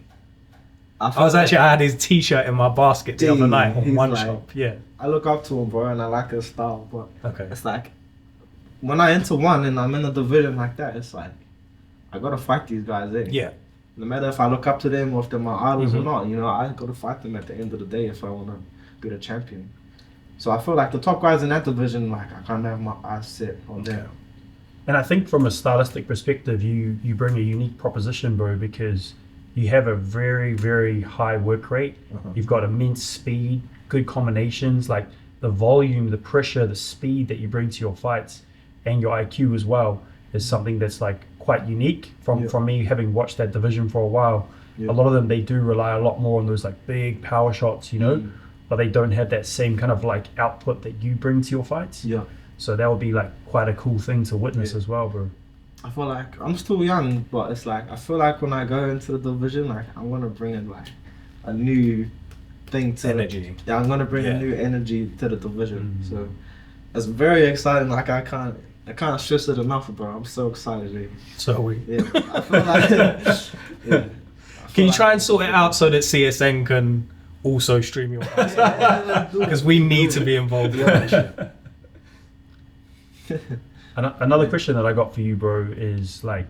I I had his t-shirt in my basket the other Dude, night on he's one like- shop. Yeah. I look up to him, bro, and I like his style. But Okay. it's like when I enter one and I'm in a division like that, it's like I gotta fight these guys. Yeah. No matter if I look up to them or if they're my idols or Mhm. not, you know, I gotta fight them at the end of the day if I wanna be the champion. So I feel like the top guys in that division, like I kind of have my eyes set on them. And I think from a stylistic perspective, you bring a unique proposition, bro, because you have a very, very high work rate. You've got immense speed, good combinations, like the volume, the pressure, the speed that you bring to your fights, and your IQ as well is something that's like quite unique from me having watched that division for a while. Yeah. A lot of them, they do rely a lot more on those like big power shots, you know, but they don't have that same kind of like output that you bring to your fights. Yeah. So that would be like quite a cool thing to witness as well, bro. I feel like I'm still young, but it's like I feel like when I go into the division, like I want to bring in like a new thing to Energy. Yeah, I'm gonna bring a new energy to the division. So it's very exciting. Like I can't stress it enough, bro. I'm so excited. So we. Yeah, I feel like. Yeah. Can you try and sort it out so that CSN can also stream your fights? Because we need to be involved in that shit. Another question that I got for you, bro, is like,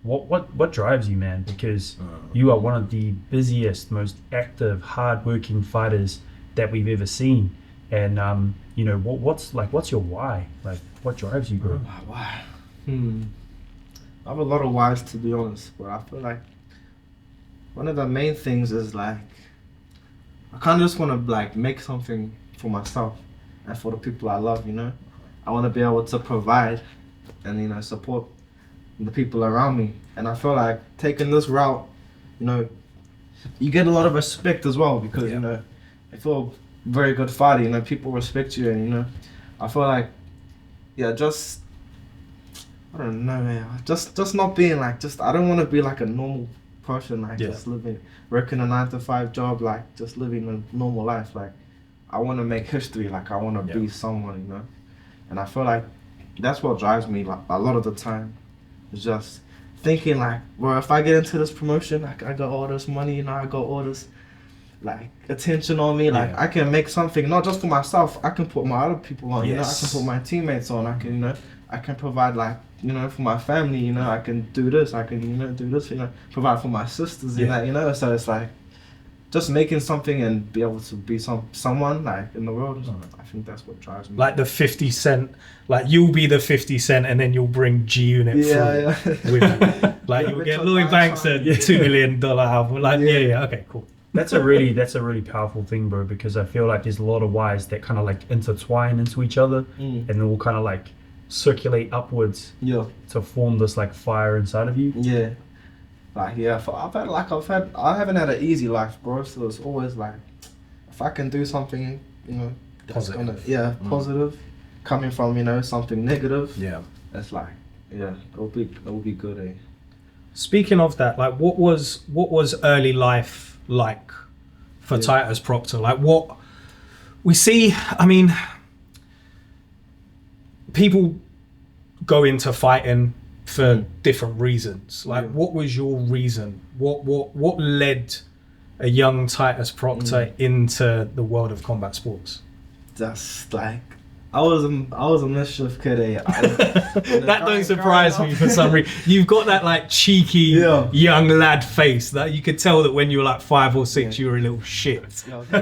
what drives you, man? Because you are one of the busiest, most active, hard-working fighters that we've ever seen. And you know, what's your why? Like, what drives you, bro? Why? I have a lot of whys, to be honest, but I feel like one of the main things is like I kind of just want to like make something for myself and for the people I love. You know, I want to be able to provide and, you know, support the people around me. And I feel like taking this route, you know, you get a lot of respect as well because, you know, if you're a very good fighter, you know, people respect you. And, you know, I feel like, just, I don't know, man, just not being like, I don't want to be like a normal person, like just working a 9-to-5 job, like just living a normal life. Like, I want to make history, like I want to be someone, you know. And I feel like that's what drives me like a lot of the time. It's just thinking like, well, if I get into this promotion, like I got all this money, you know, I got all this like attention on me, like I can make something not just for myself, I can put my other people on, you know, I can put my teammates on, I can, you know, I can provide like, you know, for my family, you know, I can do this, I can, you know, do this, you know, provide for my sisters and that, you know. So it's like just making something and be able to be someone like in the world. I think that's what drives me. Like the 50 Cent, like you'll be the 50 Cent and then you'll bring G Unit through with you. Like you'll get Lloyd Banks a $2 million album. Like okay, cool. That's a really powerful thing, bro, because I feel like there's a lot of whys that kind of like intertwine into each other and then will kind of like circulate upwards to form this like fire inside of you. Like I haven't had an easy life, bro. So it's always like, if I can do something, you know, that's positive. positive, coming from, you know, something negative. It's like, it'll be good. Eh? Speaking of that, like what was early life like for Titus Proctor? Like what we see, I mean, people go into fighting for different reasons. Like what was your reason? What led a young Titus Proctor into the world of combat sports? Just like I was a mischief kid. That don't surprise me for some reason. You've got that like cheeky young lad face that you could tell that when you were like 5 or 6 you were a little shit. Because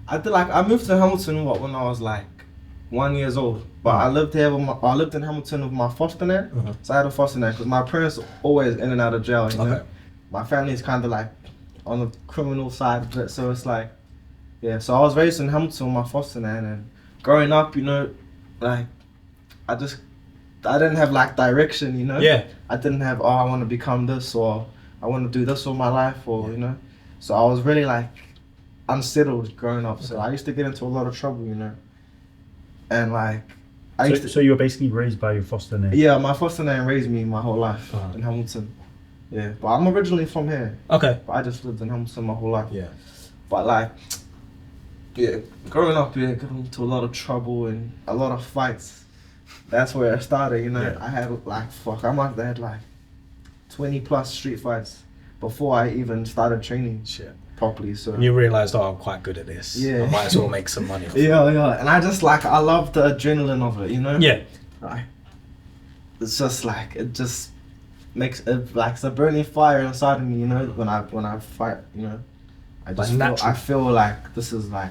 I moved to Hamilton when I was like 1 year old, but I lived in Hamilton with my foster nan. So I had a foster nan because my parents are always in and out of jail. You know? My family's kind of like on the criminal side of it, so it's like. So I was raised in Hamilton with my foster nan, and growing up, you know, like, I didn't have like direction, you know? I didn't have, I want to become this, or I want to do this with my life, or, you know? So I was really like unsettled growing up, so I used to get into a lot of trouble, you know? And like, So you were basically raised by your foster nan? Yeah, my foster nan raised me my whole life in Hamilton. Yeah, but I'm originally from here. Okay. But I just lived in Hamilton my whole life. Yeah. But like, yeah, growing up, yeah, got into a lot of trouble and a lot of fights. That's where it started, you know. Yeah. I had I must have had like 20 plus street fights before I even started training Shit. properly. So And you realised, oh, I'm quite good at this. Yeah. I might as well make some money. Off yeah, and I just I love the adrenaline of it, you know. Yeah. Like, it's just like it just makes it like it's a burning fire inside of me, you know. When I fight, you know, I feel like this is like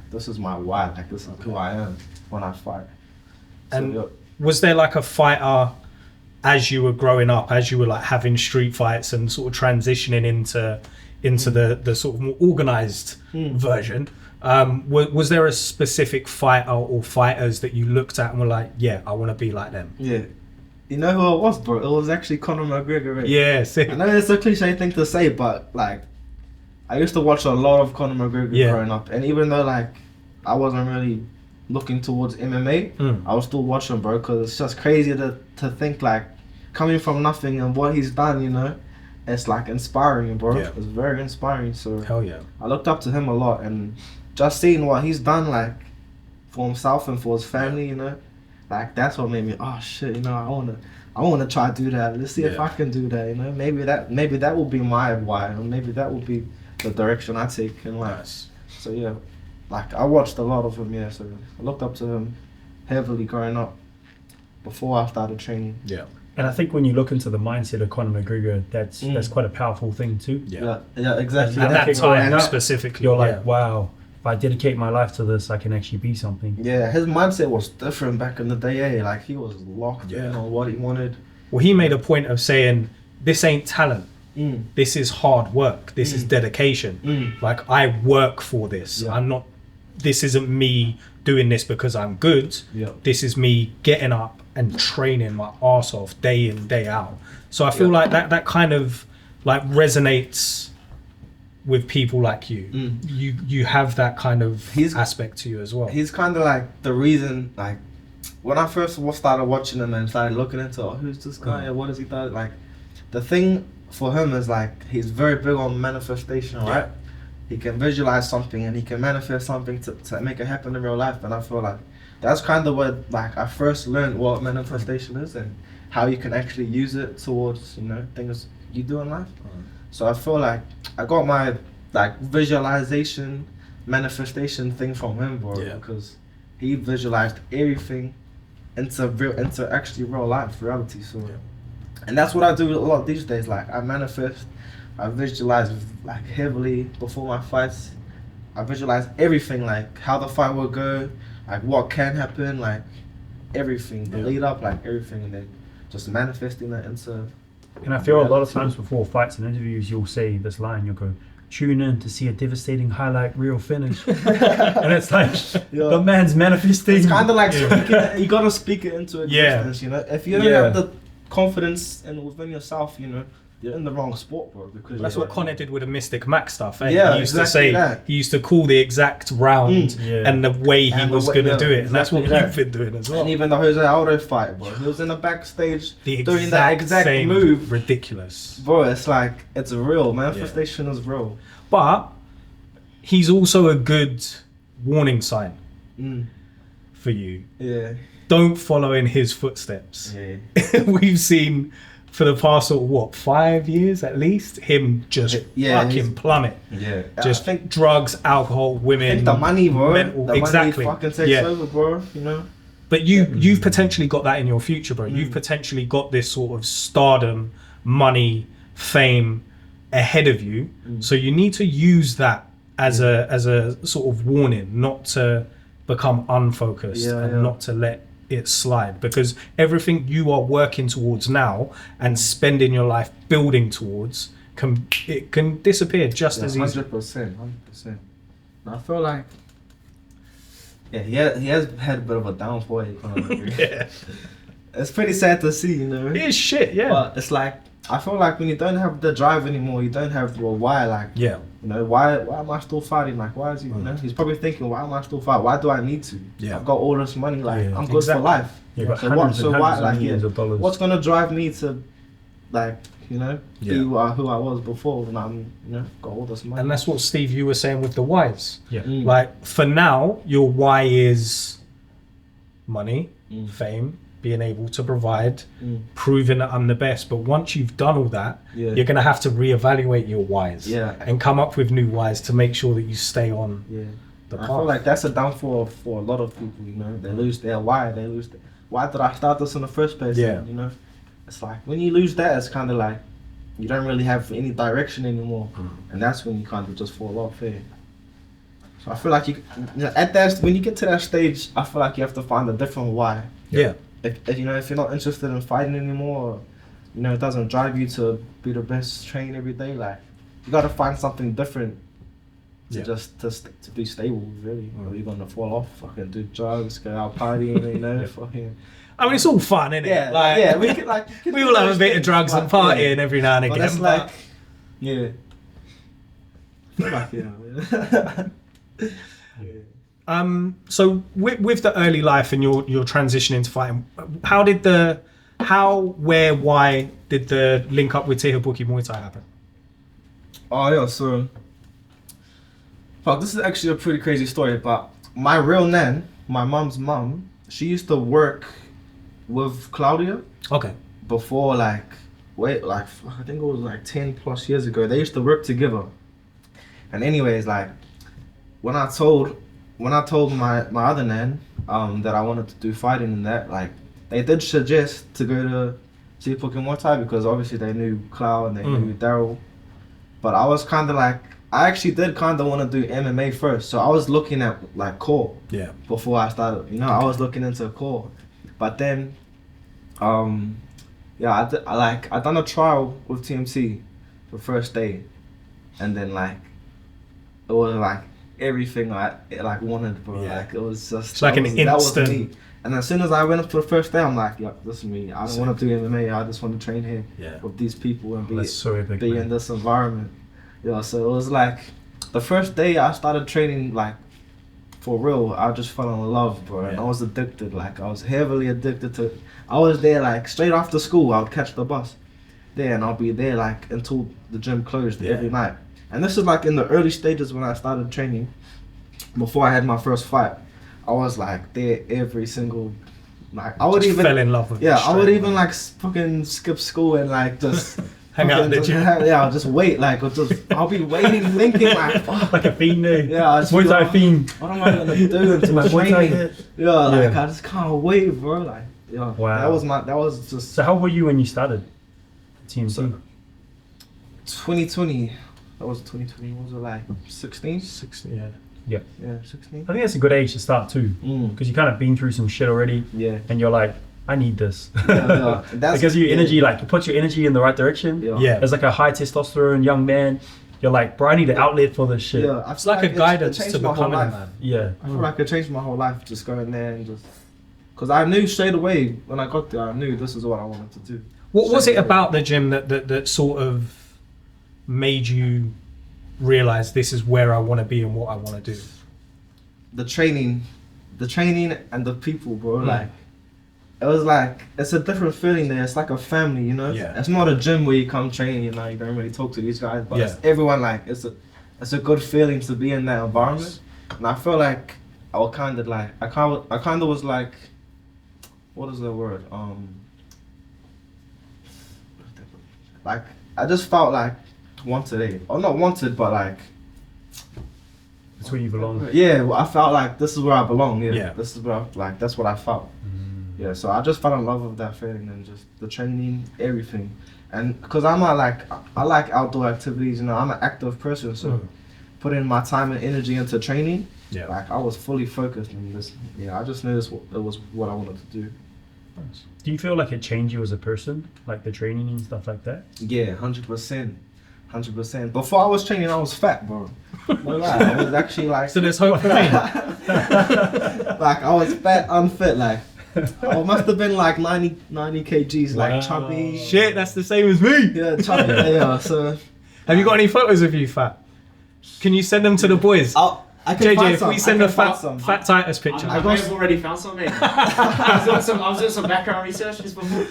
this is my why, like this is who I am when I fight. So, And yeah. was there like a fighter as you were growing up, as you were like having street fights and sort of transitioning into the sort of more organised version? Was there a specific fighter or fighters that you looked at and were like, yeah, I want to be like them? Yeah. You know who it was, bro? It was actually Conor McGregor, right? Yeah, sick. I know it's a cliche thing to say, but like, I used to watch a lot of Conor McGregor growing up, and even though like I wasn't really looking towards MMA, I was still watching, bro, because it's just crazy to think like coming from nothing and what he's done, you know, it's like inspiring, bro. Yeah. It's very inspiring. So Hell yeah. I looked up to him a lot, and just seeing what he's done, like for himself and for his family, you know, like that's what made me, oh shit, you know, I wanna try to do that. Let's see if I can do that, you know. Maybe that will be my why, or maybe that will be the direction I take in life. Nice. So yeah, like I watched a lot of him, yeah. So I looked up to him heavily growing up before I started training. Yeah. And I think when you look into the mindset of Conor McGregor, that's quite a powerful thing too. Yeah. Yeah, exactly. At that think time growing up, specifically, You're like, wow, if I dedicate my life to this, I can actually be something. Yeah, his mindset was different back in the day. Like he was locked in on what he wanted. Well, he made a point of saying, this ain't talent. This is hard work. This is dedication. Like I work for this. Yeah. This isn't me doing this because I'm good. Yeah. This is me getting up and training my arse off day in, day out. So I feel like that kind of like resonates with people like you. You have that kind of aspect to you as well. He's kind of like the reason, like when I first started watching him and started looking into, who's this guy? What does he do? Like the thing for him is like he's very big on manifestation, right? He can visualize something and he can manifest something to make it happen in real life. And I feel like that's kind of what like I first learned what manifestation is and how you can actually use it towards, you know, things you do in life. So I feel like I got my like visualization manifestation thing from him, bro, because he visualized everything into actually real life reality. So and that's what I do a lot these days. Like I manifest, I visualize like heavily before my fights. I visualize everything, like how the fight will go, like what can happen, like everything, the lead up, like everything, and then just manifesting that into. And I feel a lot of times before fights and interviews, you'll say this line, you'll go, tune in to see a devastating highlight reel finish. And it's like, the man's manifesting. It's kind of like speaking, you gotta speak it into existence, you know. If you don't have the confidence within yourself, you know, you're in the wrong sport, bro. Because that's what Conor did with the Mystic Mac stuff. Eh? Yeah, he used to say he used to call the exact round and the way he was gonna do it, and that's what you've been doing as well. And even the Jose Aldo fight, bro, he was in the backstage doing that exact same move. Ridiculous, bro. It's like it's real. Manifestation is real. But he's also a good warning sign for you. Yeah. Don't follow in his footsteps. Yeah. We've seen for the past sort of 5 years at least him just fucking plummet. Yeah. Just think drugs, alcohol, women. I think the money, bro. Mental, the exactly. money fucking takes over, bro. You know. But you've potentially got that in your future, bro. You've potentially got this sort of stardom, money, fame ahead of you. So you need to use that as a sort of warning, not to become unfocused and not to let it slide, because everything you are working towards now and spending your life building towards can disappear just as easy. 100%. I feel like he has had a bit of a downfall. It's pretty sad to see, you know. It is shit, But it's like I feel like when you don't have the drive anymore, you don't have the why. Like you know, why am I still fighting? Like why is he? You know, he's probably thinking, why am I still fighting? Why do I need to? I've got all this money. Like I'm good for life. But So why? Like of dollars. what's gonna drive me to like, you know, be who I was before when I'm, you know, got all this money. And that's what, Steve, you were saying with the whys. Yeah. Like, for now, your why is money, fame, being able to provide, proving that I'm the best. But once you've done all that, you're going to have to reevaluate your whys and come up with new whys to make sure that you stay on the path. I feel like that's a downfall for a lot of people, you know. They lose their why. They lose why did I start this in the first place? Yeah. You know, it's like when you lose that, it's kind of like you don't really have any direction anymore. And that's when you kind of just fall off here. So I feel like you know, at that, when you get to that stage, I feel like you have to find a different why. Yeah. If you know, if you're not interested in fighting anymore, or, you know, it doesn't drive you to be the best trained every day, like you got to find something different to just to be stable, really. Or you're gonna fall off, fucking do drugs, go out partying, you know, fucking. I mean, it's all fun, isn't it? Yeah, like, we can, like we all have a bit of drugs and partying every now and but again. it's like, yeah. Like, So with the early life and your transition into fighting, why did the link up with Tihabuki Muay Thai happen? Oh yeah, so fuck, this is actually a pretty crazy story, but my real nan, my mom's mom, she used to work with Claudia. Okay. Before I think it was like 10 plus years ago. They used to work together. And anyways, like when I told my other nan that I wanted to do fighting and that, like they did suggest to go to Tihabuki Muay Thai because obviously they knew Cloud and they knew Daryl. But I was kind of like, I actually did kind of want to do MMA first. So I was looking at like core before I started, you know, I was looking into core. But then, I done a trial with TMC the first day. And then like, it was like everything I like wanted, bro. Like it was just, it's like an instant. That was me. And as soon as I went up to the first day, I'm like, yeah, this is me. I don't want to do MMA. I just want to train here with these people and be in this environment. Yeah, so it was like the first day I started training, like for real, I just fell in love, bro. And I was addicted. Like I was heavily addicted to it. I was there like straight after school. I would catch the bus there and I'll be there like until the gym closed every night. And this is like in the early stages when I started training, before I had my first fight. I was like there every single, like I would just even fell in love with it. I would even like fucking skip school and like just hang out in the gym. I'll just wait, like I'll be waiting, thinking like fuck. Like a fiend there. Yeah, I just Muay Thai fiend. What am I gonna do into my training? I just can't wait, bro. Like, wow. That was just. So how were you when you started TMC? 2020. That was 2020. What was it like? 16? 16, yeah. Yeah. Yeah, 16. I think that's a good age to start too, because you kind of been through some shit already. Yeah. And you're like, I need this. That's because your energy, like, you put your energy in the right direction. Yeah. As like a high testosterone young man, you're like, bro, I need an outlet for this shit. Yeah. It's like a guidance to becoming a man. Yeah. I feel like it changed my whole life just going there and just. Because I knew straight away when I got there, I knew this is what I wanted to do. What was it about the gym that sort of made you realize this is where I want to be and what I want to do? The training and the people, bro. Like, it was like, it's a different feeling there. It's like a family, you know? Yeah. It's not a gym where you come train, you know, you don't really talk to these guys, but it's everyone, like, it's a good feeling to be in that environment. And I feel like I was kind of like, I kind of was like, what is the word? Like, I just felt like wanted, or not wanted, but like, That's where you belong. yeah, well, I felt like this is where I belong. Yeah. This is where that's what I felt. Yeah, so I just fell in love with that feeling and just the training, everything. And because I like outdoor activities, you know, I'm an active person, so putting my time and energy into training, like I was fully focused on this. Yeah, I just knew it was what I wanted to do. Do you feel like it changed you as a person, like the training and stuff like that? Yeah, 100%. 100%. Before I was training, I was fat, bro. No lie, I was actually like. So there's hope for me. Like I was fat, unfit, like. I must have been like 90 kgs, like chubby. Shit, that's the same as me. Yeah, chubby. Yeah. So. Have you got any photos of you fat? Can you send them to the boys? I can JJ, find if some. we send I a can find some. fat Titus picture. I may have already found something. I was doing some background research just before.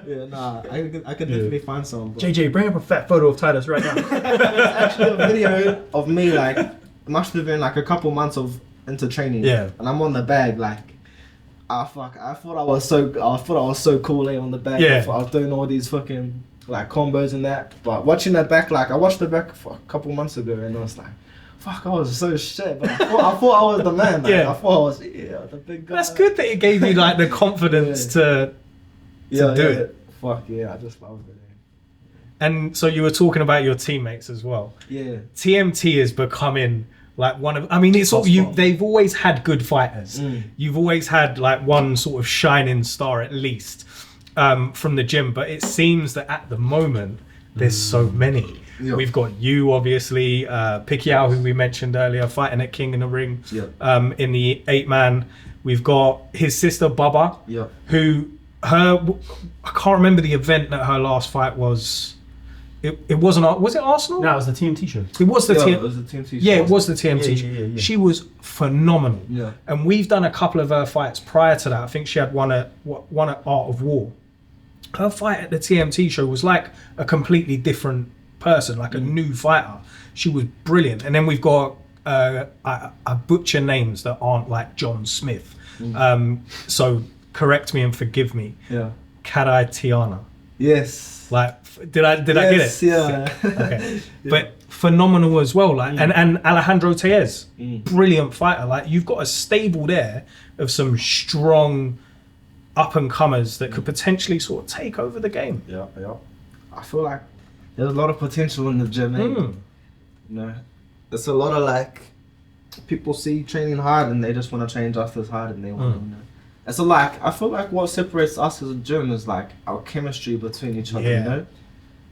Yeah, nah, I could definitely find some. But JJ, bring up a fat photo of Titus right now. it's actually a video of me, like, it must have been like a couple months of into training. Yeah. And I'm on the bag, like, I thought I was so cool on the bag. Yeah. I thought I was doing all these fucking like combos and that. But watching the back, like I watched the back for a couple months ago, and I was like, fuck, I was so shit. But I thought I was the man. Like, Yeah. I thought I was the big guy. That's good that it gave you like the confidence to do it. Fuck yeah, I just love it. And so you were talking about your teammates as well. Yeah. TMT is becoming like one of, I mean, it's all, they've always had good fighters. You've always had like one sort of shining star at least from the gym, but it seems that at the moment there's so many. Yeah. We've got you, obviously, Picquiao, who we mentioned earlier, fighting at King in the Ring in the 8-man. We've got his sister Bubba, who I can't remember the event that her last fight was. It wasn't. Was it Arsenal? No, it was the TMT show. It was the It was the TMT. Yeah, it was the TMT. Yeah. She was phenomenal. Yeah. And we've done a couple of her fights prior to that. I think she had one at Art of War. Her fight at the TMT show was like a completely different person, like a new fighter. She was brilliant. And then we've got I butcher names that aren't like John Smith. So correct me and forgive me. Yeah. Karai Tiana. Yes. Like, did I get it? Yeah. Okay. But phenomenal as well. Like, and Alejandro Tellez, brilliant fighter. Like, you've got a stable there of some strong up and comers that could potentially sort of take over the game. Yeah. I feel like there's a lot of potential in the gym. You know, there's a lot of like people see training hard and they just want to train just as hard and they want to. You know. And so like I feel like what separates us as a gym is like our chemistry between each other. You know,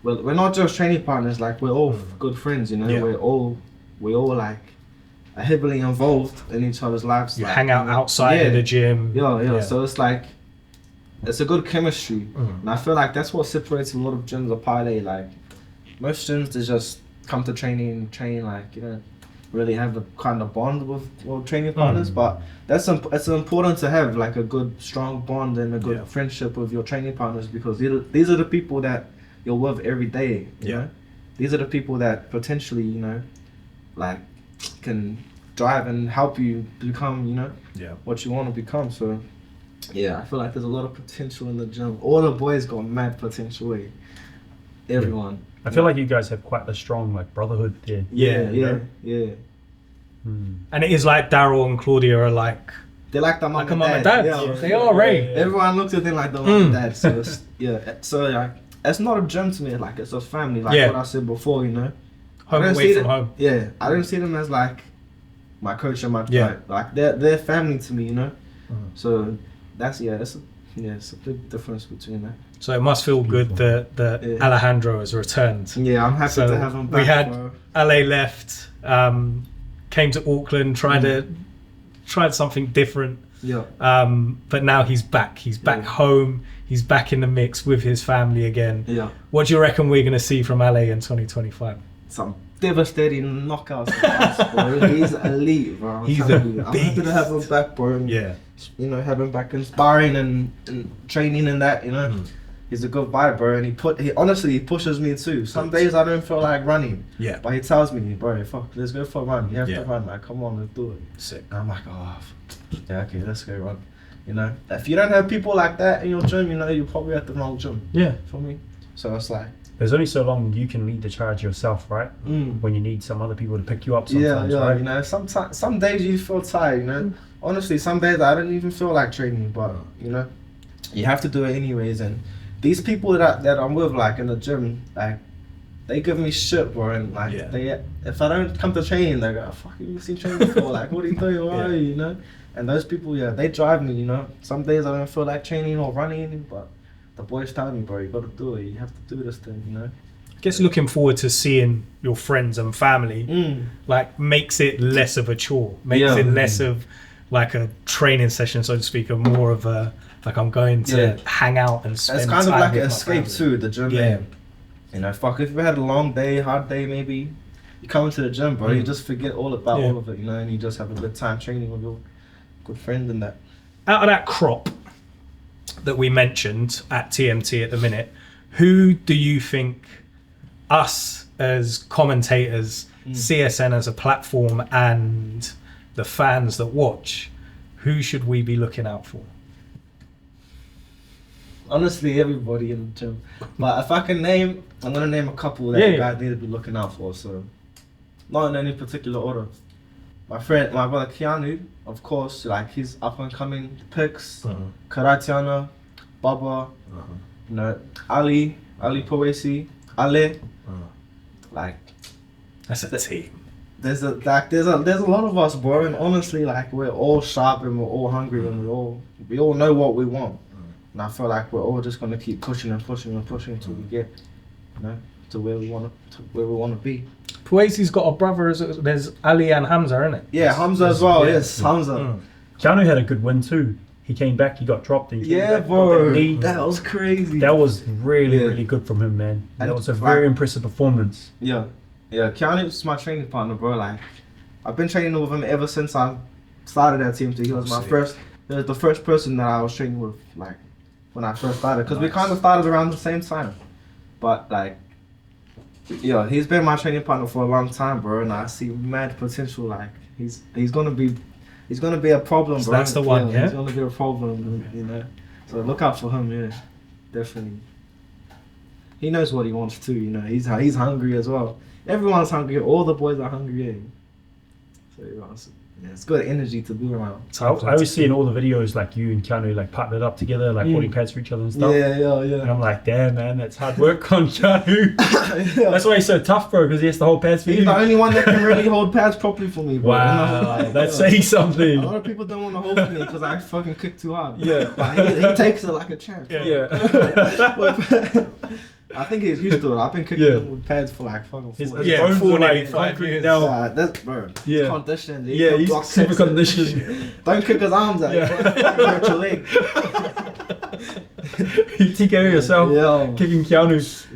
we're not just training partners. Like we're all good friends. You know, we all like are heavily involved in each other's lives. You like, hang out outside of the gym. Yeah. So it's like it's a good chemistry, and I feel like that's what separates a lot of gyms apart. Like most gyms, they just come to train like really have a kind of bond with training partners, but it's important to have like a good strong bond and a good friendship with your training partners, because these are the people that you're with every day. You know, these are the people that potentially like can drive and help you become what you want to become. So I feel like there's a lot of potential in the gym. All the boys got mad potential. Everyone. I feel like you guys have quite a strong like brotherhood there. Yeah. And it is like Daryl and Claudia are like they're like the mom a mum and dad. They are, right? Everyone looks at them like the mom and dad. So it's, so like it's not a gym to me. Like it's a family. Like what I said before. Home away from home. Yeah, I don't see them as like my coach and my like they're family to me. So that's it's a big difference between that. So it must feel good that Alejandro has returned. Yeah, I'm happy to have him back. We had LA left, came to Auckland, tried something different. Yeah. But now he's back. He's back home. He's back in the mix with his family again. Yeah. What do you reckon we're going to see from LA in 2025? Some devastating knockouts. Bro. He's elite, bro. He's a I'm happy to have him back, bro. And, have him back inspiring and training and that. He's a good vibe, bro. And he honestly pushes me too. Some days I don't feel like running. Yeah. But he tells me, bro, fuck, let's go for a run. You have to run, like, come on, let's do it. Sick. And I'm like, okay, let's go run. If you don't have people like that in your gym, you're probably at the wrong gym. Yeah. For me. So it's like, there's only so long you can lead the charge yourself, right? When you need some other people to pick you up sometimes, right? Sometimes, some days you feel tired, Honestly, some days I don't even feel like training, but, you have to do it anyways. And these people that I'm with, like, in the gym, like, they give me shit, bro. And, like, if I don't come to training, they go, fuck, you've seen training before. Like, what are you doing? Why are you, And those people, they drive me, Some days I don't feel like training or running, but the boys tell me, bro, you got to do it. You have to do this thing, I guess looking forward to seeing your friends and family, like, makes it less of a chore. Makes it less of, like, a training session, so to speak, and more of a, like, I'm going to hang out and spend time. It's kind of like with an my escape family. too, the gym. Fuck, if you had a long day, hard day maybe, you come into the gym, bro, you just forget all about Yeah. all of it, you know, and you just have a good time training with your good friend and that. Out of that crop that we mentioned at TMT at the minute, who do you think us as commentators, CSN as a platform, and the fans that watch, who should we be looking out for? Honestly, everybody in the gym. But if I can name, I'm gonna name a couple that you guys need to be looking out for. So, not in any particular order. My brother Keanu, of course, like he's up and coming picks. Karatiana, Baba, you know, Ali Powesi, Ale. Like, That's a team. there's a lot of us, bro, and honestly, like we're all sharp and we're all hungry and we all know what we want. And I feel like we're all just gonna keep pushing until we get, you know, to where we want to be. Puesi's got a brother. There's Ali and Hamza, isn't it? Yeah, Hamza as well. Yes, Hamza. Keanu had a good win too. He came back, he got dropped. And he came back, got that knee. That was crazy. That was really good from him, man. That And was a very impressive performance. Yeah, Keanu's my training partner, bro. Like, I've been training with him ever since I started at TMT. He was the first person that I was training with, like, when I first started. Because we kind of started around the same time. But, like, yeah, he's been my training partner for a long time, bro. And I see mad potential. Like, he's gonna be a problem, So bro. that's the one, yeah? He's gonna be a problem, you know. So look out for him, yeah, definitely. He knows what he wants too, you know. He's hungry as well. Everyone's hungry. All the boys are hungry. Yeah. So it's good energy to be around. I always see in all the videos like you and Keanu like partnered up together, like holding pads for each other and stuff. Yeah. And I'm like, damn, man, that's hard work on Keanu. That's why he's so tough, bro, because he has to hold pads for He's you. the only one that can really hold pads properly for me, bro. Wow, that's saying A something. lot of people don't want to hold for me because I fucking kick too hard. Yeah. But he takes it like a champ. Yeah. I think he's used to it. I've been kicking him with pads for like fucking 4 His years. bones are like 5 concrete years. now. That's bro. Yeah. Conditioned. Yeah, he's block super kicks. conditioned. Don't kick his arms out. Yeah. Hurt your leg. You take care of yourself. Yeah. Kicking Keanu's.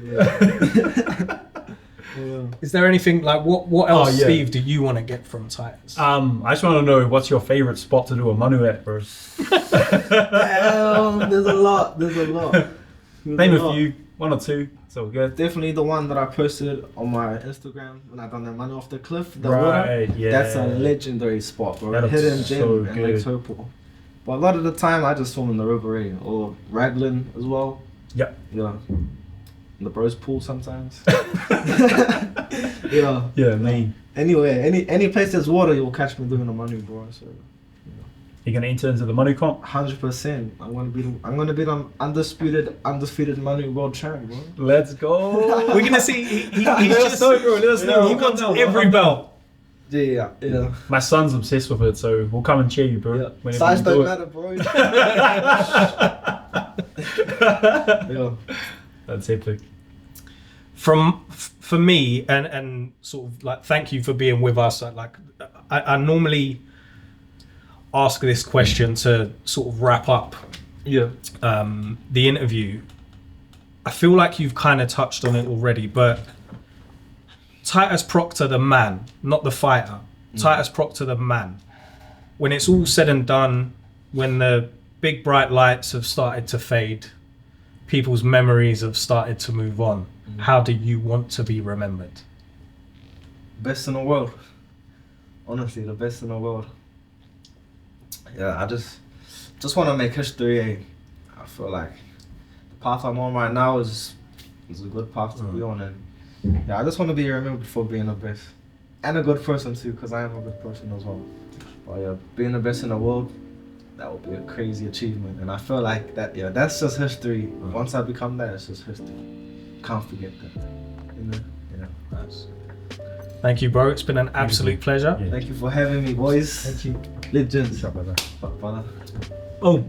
Is there anything like what else, yeah. Steve, do you want to get from Titus? I just want to know what's your favorite spot to do a manu at, bro. There's a lot. Name a few, 1 or 2. It's all good. Definitely the one that I posted on my Instagram when I done that money off the cliff. The Right, water. yeah. That's a legendary spot, bro. That looks Hidden gem so in Lake good. Taupo. But a lot of the time I just swim in the river, or Raglan as well. Yep. Yeah. In the bros pool sometimes. Yeah. Yeah, me. Anywhere, any place there's water, you'll catch me doing the money, bro. So, You're gonna enter into the manu comp? 100%. I'm gonna be the undisputed money world champ, bro. Let's go. We're gonna see. He's Let us just. know, bro. Let us know. He wants every belt. Yeah. My son's obsessed with it, so we'll come and cheer you, bro. Whenever Size you do don't it. matter, bro. Yeah. That's epic. For me, and sort of like, thank you for being with us. I normally ask this question to sort of wrap up Yeah. the interview. I feel like you've kind of touched on it already, but Titus Proctor, the man, not the fighter. Titus Proctor, the man. When it's all said and done, when the big bright lights have started to fade, people's memories have started to move on, how do you want to be remembered? Best in the world. Honestly, the best in the world. Yeah, I just want to make history. I feel like the path I'm on right now is a good path to be on, and yeah, I just want to be remembered for being the best and a good person too, because I am a good person as well. But yeah, being the best in the world, that would be a crazy achievement, and I feel like that. Yeah, that's just history. Once I become that, it's just history. Can't forget that. You know? Yeah. Nice. Thank you, bro. It's been an absolute pleasure. Yeah. Thank you for having me, boys. Thank you. Legends. What's up, brother? Fuck, brother. Oh.